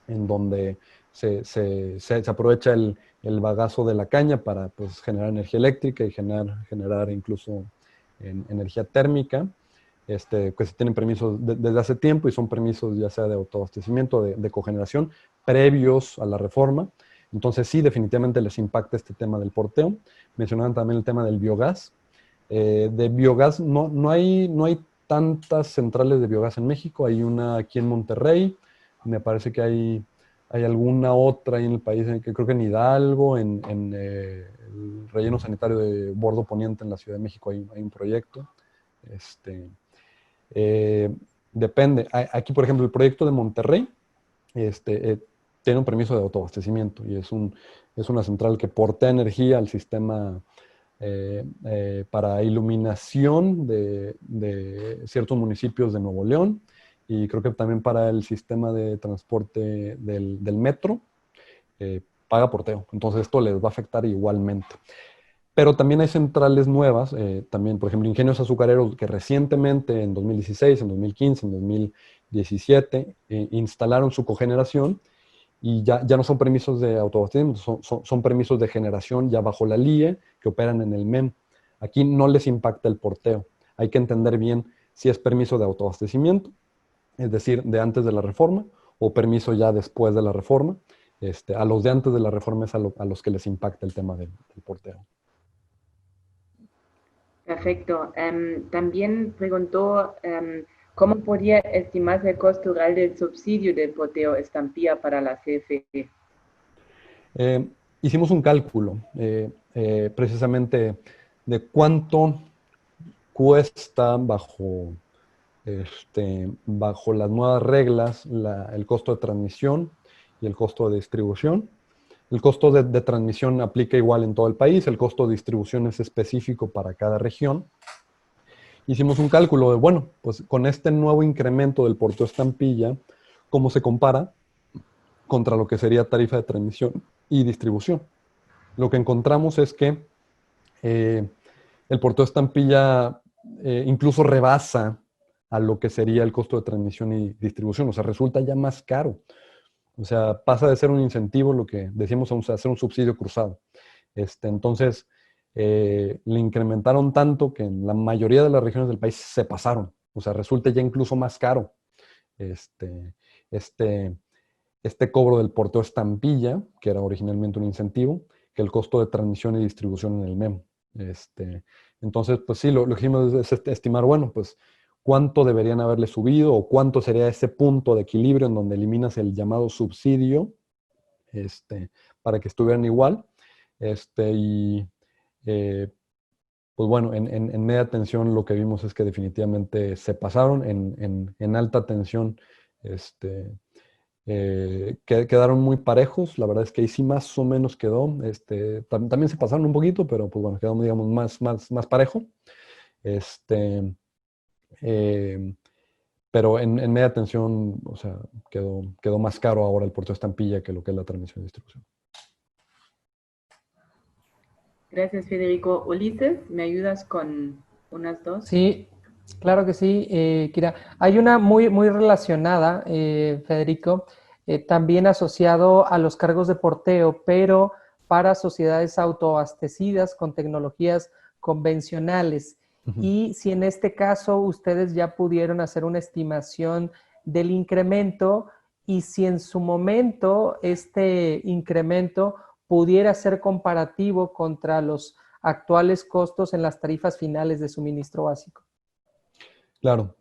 en donde se aprovecha el bagazo de la caña para, pues, generar energía eléctrica y generar incluso energía térmica, que se tienen permisos desde hace tiempo y son permisos ya sea de autoabastecimiento, de cogeneración, previos a la reforma. Entonces sí, definitivamente les impacta este tema del porteo. Mencionaban también el tema del biogás. De biogás no hay tantas centrales de biogás en México. Hay una aquí en Monterrey, me parece que hay alguna otra ahí en el país, que creo que en Hidalgo, en el relleno sanitario de Bordo Poniente en la Ciudad de México hay un proyecto. Depende. Aquí, por ejemplo, el proyecto de Monterrey tiene un permiso de autoabastecimiento y es una central que portea energía al sistema para iluminación de ciertos municipios de Nuevo León, y creo que también para el sistema de transporte del metro, paga porteo. Entonces esto les va a afectar igualmente. Pero también hay centrales nuevas, también, por ejemplo, ingenios azucareros que recientemente, en 2016, en 2015, en 2017, instalaron su cogeneración, y ya no son permisos de autoabastecimiento, son permisos de generación ya bajo la LIE que operan en el MEM. Aquí no les impacta el porteo. Hay que entender bien si es permiso de autoabastecimiento, es decir, de antes de la reforma, o permiso ya después de la reforma. A los de antes de la reforma es a los que les impacta el tema del porteo. Perfecto. También preguntó cómo podría estimarse el costo real del subsidio del poteo estampilla para la CFE. Hicimos un cálculo precisamente de cuánto cuesta bajo las nuevas reglas el costo de transmisión y el costo de distribución. El costo de transmisión aplica igual en todo el país, el costo de distribución es específico para cada región. Hicimos un cálculo de, bueno, pues con este nuevo incremento del porteo estampilla, ¿cómo se compara contra lo que sería tarifa de transmisión y distribución? Lo que encontramos es que el porteo estampilla incluso rebasa a lo que sería el costo de transmisión y distribución, o sea, resulta ya más caro. O sea, pasa de ser un incentivo, lo que decíamos, a ser un subsidio cruzado. Entonces, le incrementaron tanto que en la mayoría de las regiones del país se pasaron. O sea, resulta ya incluso más caro este cobro del porteo estampilla, que era originalmente un incentivo, que el costo de transmisión y distribución en el MEM. Entonces, pues sí, lo que hicimos es estimar, bueno, pues cuánto deberían haberle subido o cuánto sería ese punto de equilibrio en donde eliminas el llamado subsidio para que estuvieran igual. Y pues bueno, en media tensión lo que vimos es que definitivamente se pasaron. En alta tensión quedaron muy parejos. La verdad es que ahí sí más o menos quedó. También se pasaron un poquito, pero pues bueno, quedó, digamos, más parejo. Eh, pero en media tensión, o sea, quedó más caro ahora el porteo estampilla que lo que es la transmisión y distribución. Gracias, Federico. Ulises, ¿me ayudas con unas dos? Sí, claro que sí, Kira. Hay una muy relacionada, Federico, también asociado a los cargos de porteo, pero para sociedades autoabastecidas con tecnologías convencionales. Y si en este caso ustedes ya pudieron hacer una estimación del incremento y si en su momento este incremento pudiera ser comparativo contra los actuales costos en las tarifas finales de suministro básico. Claro.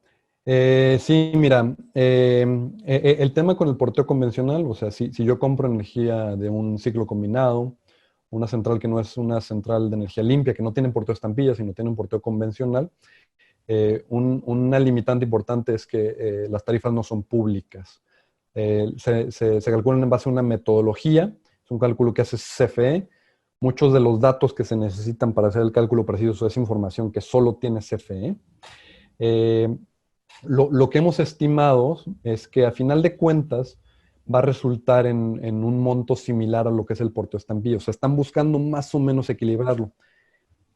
Sí, mira, el tema con el porteo convencional, o sea, si yo compro energía de un ciclo combinado, una central que no es una central de energía limpia, que no tiene porteo estampilla, sino tiene un porteo convencional, una limitante importante es que las tarifas no son públicas. Se calculan en base a una metodología, es un cálculo que hace CFE. Muchos de los datos que se necesitan para hacer el cálculo preciso es información que solo tiene CFE. Lo que hemos estimado es que a final de cuentas va a resultar en un monto similar a lo que es el porteo estampilla. O sea, están buscando más o menos equilibrarlo,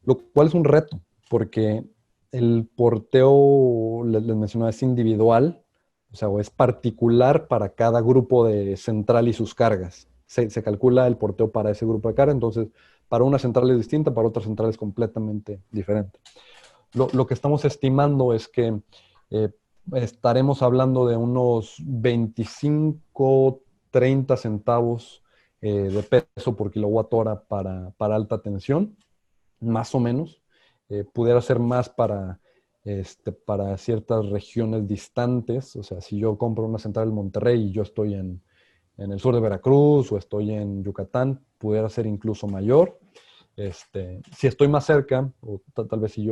lo cual es un reto, porque el porteo, les mencionaba, es individual, o sea, o es particular para cada grupo de central y sus cargas. Se calcula el porteo para ese grupo de carga, entonces para una central es distinta, para otra central es completamente diferente. Lo que estamos estimando es que estaremos hablando de unos 25, 30 centavos de peso por kilowatt hora para alta tensión, más o menos. Pudiera ser más para ciertas regiones distantes. O sea, si yo compro una central en Monterrey y yo estoy en el sur de Veracruz o estoy en Yucatán, pudiera ser incluso mayor. Si estoy más cerca, o tal vez si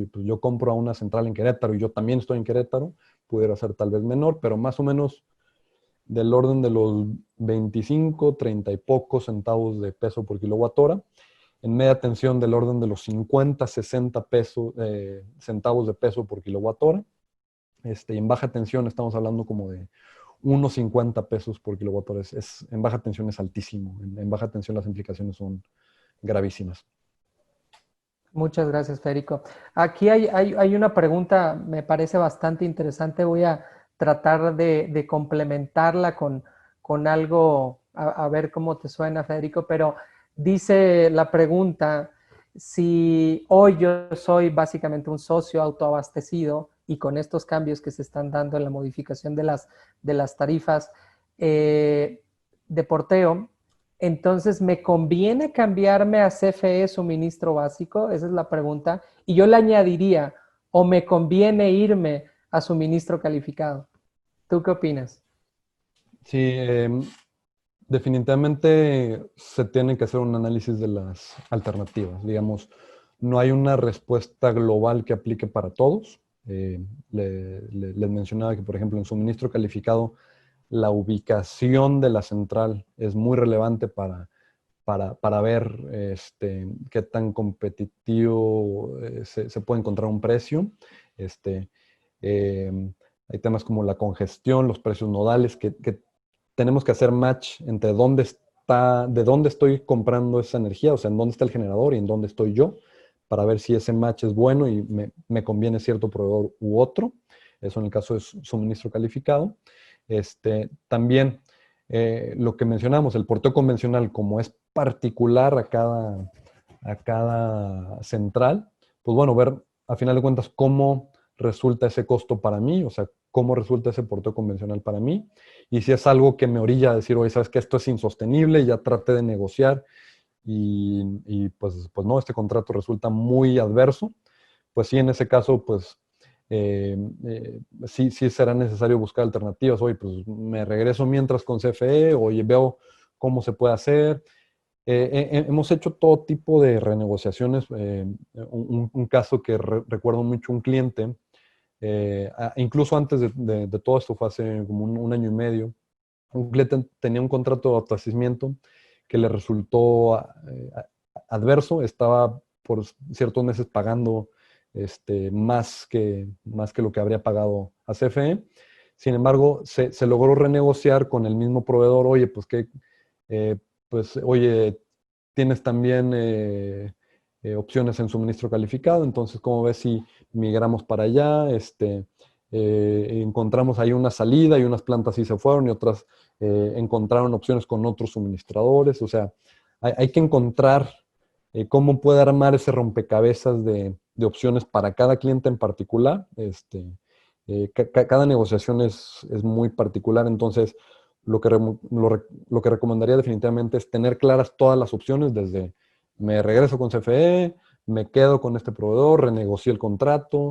pues yo compro a una central en Querétaro y yo también estoy en Querétaro, pudiera ser tal vez menor, pero más o menos del orden de los 25, 30 y pocos centavos de peso por kilowatt hora. En media tensión del orden de los 50, 60 centavos de peso por kilowatt hora. Y en baja tensión estamos hablando como de unos 50 pesos por kilowatt hora. En baja tensión es altísimo. En baja tensión las implicaciones son gravísimas. Muchas gracias, Federico. Aquí hay una pregunta, me parece bastante interesante. Voy a tratar de complementarla con algo, a ver cómo te suena, Federico, pero dice la pregunta, si hoy yo soy básicamente un socio autoabastecido y con estos cambios que se están dando en la modificación de las tarifas de porteo, entonces, ¿me conviene cambiarme a CFE suministro básico? Esa es la pregunta. Y yo le añadiría, ¿o me conviene irme a suministro calificado? ¿Tú qué opinas? Sí, definitivamente se tiene que hacer un análisis de las alternativas. Digamos, no hay una respuesta global que aplique para todos. Les mencionaba que, por ejemplo, en suministro calificado, la ubicación de la central es muy relevante para ver qué tan competitivo se puede encontrar un precio. Hay temas como la congestión, los precios nodales, que tenemos que hacer match entre de dónde estoy comprando esa energía, o sea, en dónde está el generador y en dónde estoy yo, para ver si ese match es bueno y me conviene cierto proveedor u otro. Eso en el caso de suministro calificado. También lo que mencionamos, el porteo convencional, como es particular a cada central, pues bueno, ver a final de cuentas cómo resulta ese costo para mí, o sea, cómo resulta ese porteo convencional para mí, y si es algo que me orilla a decir, oye, sabes que esto es insostenible, ya traté de negociar y pues no, este contrato resulta muy adverso, pues sí, en ese caso, pues sí será necesario buscar alternativas. Oye, pues me regreso mientras con CFE, oye, veo cómo se puede hacer. Hemos hecho todo tipo de renegociaciones. Un caso que recuerdo mucho, un cliente, incluso antes de todo esto, fue hace como un año y medio, un cliente tenía un contrato de abastecimiento que le resultó adverso, estaba por ciertos meses pagando más que lo que habría pagado a CFE. Sin embargo, se logró renegociar con el mismo proveedor. Oye, oye, tienes también opciones en suministro calificado, entonces, ¿cómo ves si migramos para allá? Encontramos ahí una salida y unas plantas sí se fueron y otras encontraron opciones con otros suministradores. O sea, hay que encontrar cómo puede armar ese rompecabezas de opciones para cada cliente en particular. Cada negociación es muy particular, entonces lo que recomendaría definitivamente es tener claras todas las opciones, desde me regreso con CFE, me quedo con este proveedor, renegocio el contrato,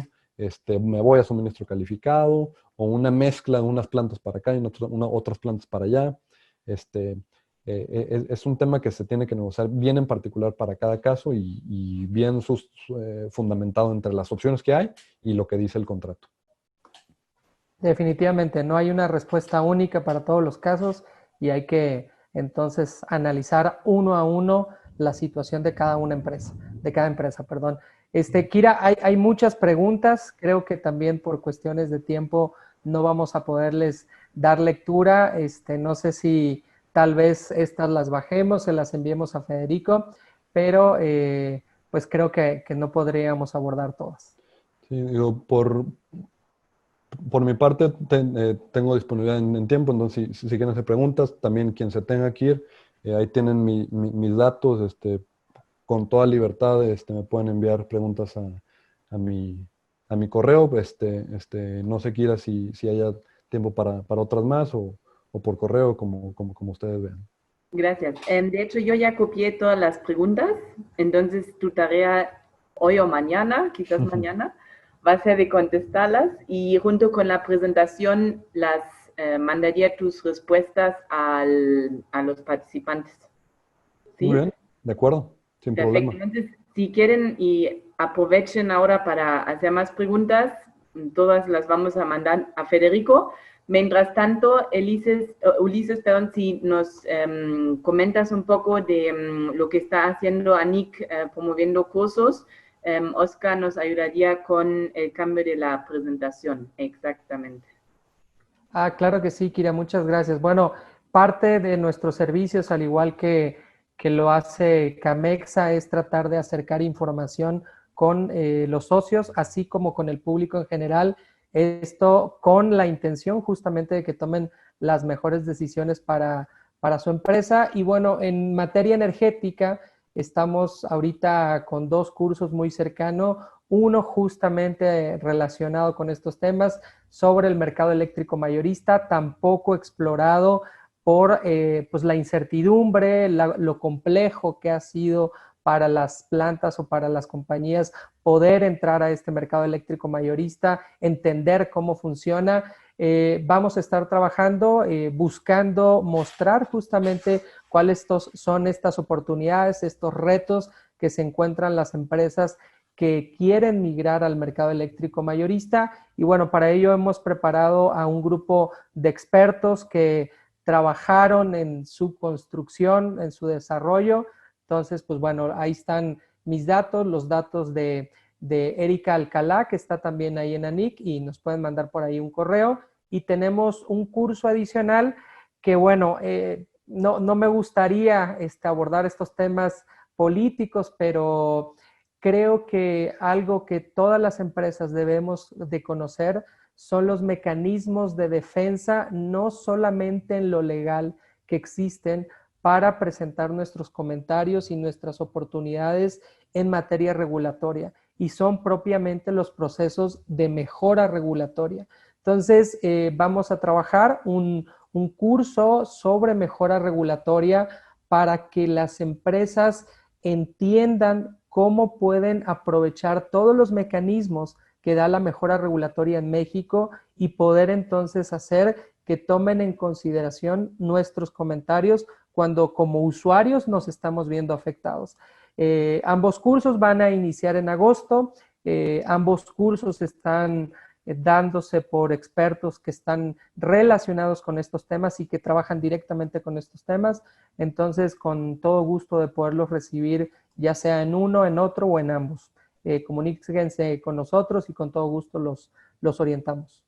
me voy a suministro calificado, o una mezcla de unas plantas para acá y otras plantas para allá. Es un tema que se tiene que negociar bien en particular para cada caso y bien fundamentado entre las opciones que hay y lo que dice el contrato. Definitivamente, no hay una respuesta única para todos los casos y hay que entonces analizar uno a uno la situación de cada empresa, perdón. Kira, hay muchas preguntas, creo que también por cuestiones de tiempo no vamos a poderles dar lectura. No sé si tal vez estas las bajemos, se las enviemos a Federico, pero pues creo que no podríamos abordar todas. Sí, digo, por mi parte, tengo disponibilidad en tiempo, entonces si quieren hacer preguntas, también quien se tenga que ir, ahí tienen mis datos, con toda libertad me pueden enviar preguntas a mi correo. No sé, Kira, si haya tiempo para otras más o por correo, como ustedes vean. Gracias. De hecho, yo ya copié todas las preguntas, entonces tu tarea hoy o mañana, quizás mañana, va a ser de contestarlas y junto con la presentación las mandaría tus respuestas a los participantes. ¿Sí? Muy bien, de acuerdo, sin Perfecto. problema. Entonces, si quieren y aprovechen ahora para hacer más preguntas, todas las vamos a mandar a Federico. Mientras tanto, Ulises, perdón, si nos comentas un poco de lo que está haciendo ANIC promoviendo cursos, Oscar nos ayudaría con el cambio de la presentación, exactamente. Claro que sí, Kira, muchas gracias. Bueno, parte de nuestros servicios, al igual que lo hace Camexa, es tratar de acercar información con los socios, así como con el público en general. Esto con la intención justamente de que tomen las mejores decisiones para su empresa. Y bueno, en materia energética, estamos ahorita con 2 cursos muy cercanos, uno justamente relacionado con estos temas sobre el mercado eléctrico mayorista, tampoco explorado por pues la incertidumbre, lo complejo que ha sido para las plantas o para las compañías poder entrar a este mercado eléctrico mayorista, entender cómo funciona. Vamos a estar trabajando, buscando mostrar justamente cuáles son estas oportunidades, estos retos que se encuentran las empresas que quieren migrar al mercado eléctrico mayorista. Y bueno, para ello hemos preparado a un grupo de expertos que trabajaron en su construcción, en su desarrollo. Entonces, pues bueno, ahí están mis datos, los datos de Erika Alcalá, que está también ahí en ANIC, y nos pueden mandar por ahí un correo. Y tenemos un curso adicional que, bueno, no me gustaría abordar estos temas políticos, pero creo que algo que todas las empresas debemos de conocer son los mecanismos de defensa, no solamente en lo legal que existen para presentar nuestros comentarios y nuestras oportunidades en materia regulatoria, y son propiamente los procesos de mejora regulatoria. Entonces, vamos a trabajar un curso sobre mejora regulatoria para que las empresas entiendan cómo pueden aprovechar todos los mecanismos que da la mejora regulatoria en México y poder entonces hacer que tomen en consideración nuestros comentarios cuando como usuarios nos estamos viendo afectados. Ambos cursos van a iniciar en agosto. Ambos cursos están dándose por expertos que están relacionados con estos temas y que trabajan directamente con estos temas. Entonces, con todo gusto de poderlos recibir, ya sea en uno, en otro o en ambos. Comuníquense con nosotros y con todo gusto los orientamos.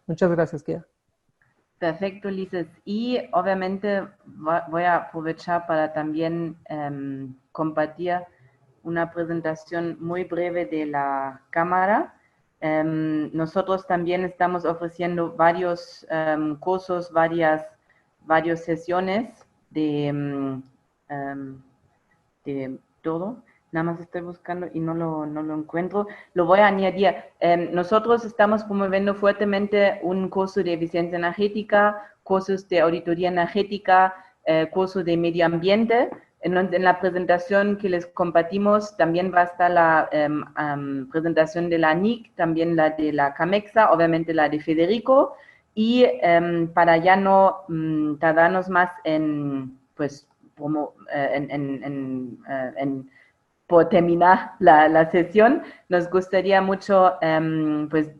Muchas gracias, Kira. Perfecto, Ulises. Y obviamente voy a aprovechar para también compartir una presentación muy breve de la cámara. Nosotros también estamos ofreciendo varios cursos, varias sesiones de todo. Nada más estoy buscando y no lo encuentro. Lo voy a añadir. Nosotros estamos promoviendo fuertemente un curso de eficiencia energética, cursos de auditoría energética, curso de medio ambiente. En la presentación que les compartimos también va a estar la presentación de la NIC, también la de la CAMEXA, obviamente la de Federico. Y para ya no tardarnos más en, pues, por terminar la sesión, nos gustaría mucho pues,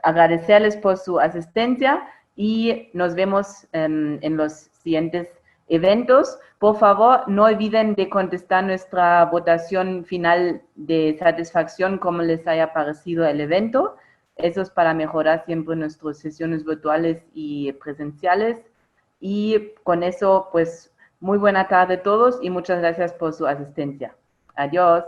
agradecerles por su asistencia y nos vemos en los siguientes eventos. Por favor, no olviden de contestar nuestra votación final de satisfacción, cómo les haya parecido el evento. Eso es para mejorar siempre nuestras sesiones virtuales y presenciales. Y con eso, pues, muy buena tarde a todos y muchas gracias por su asistencia. Adiós.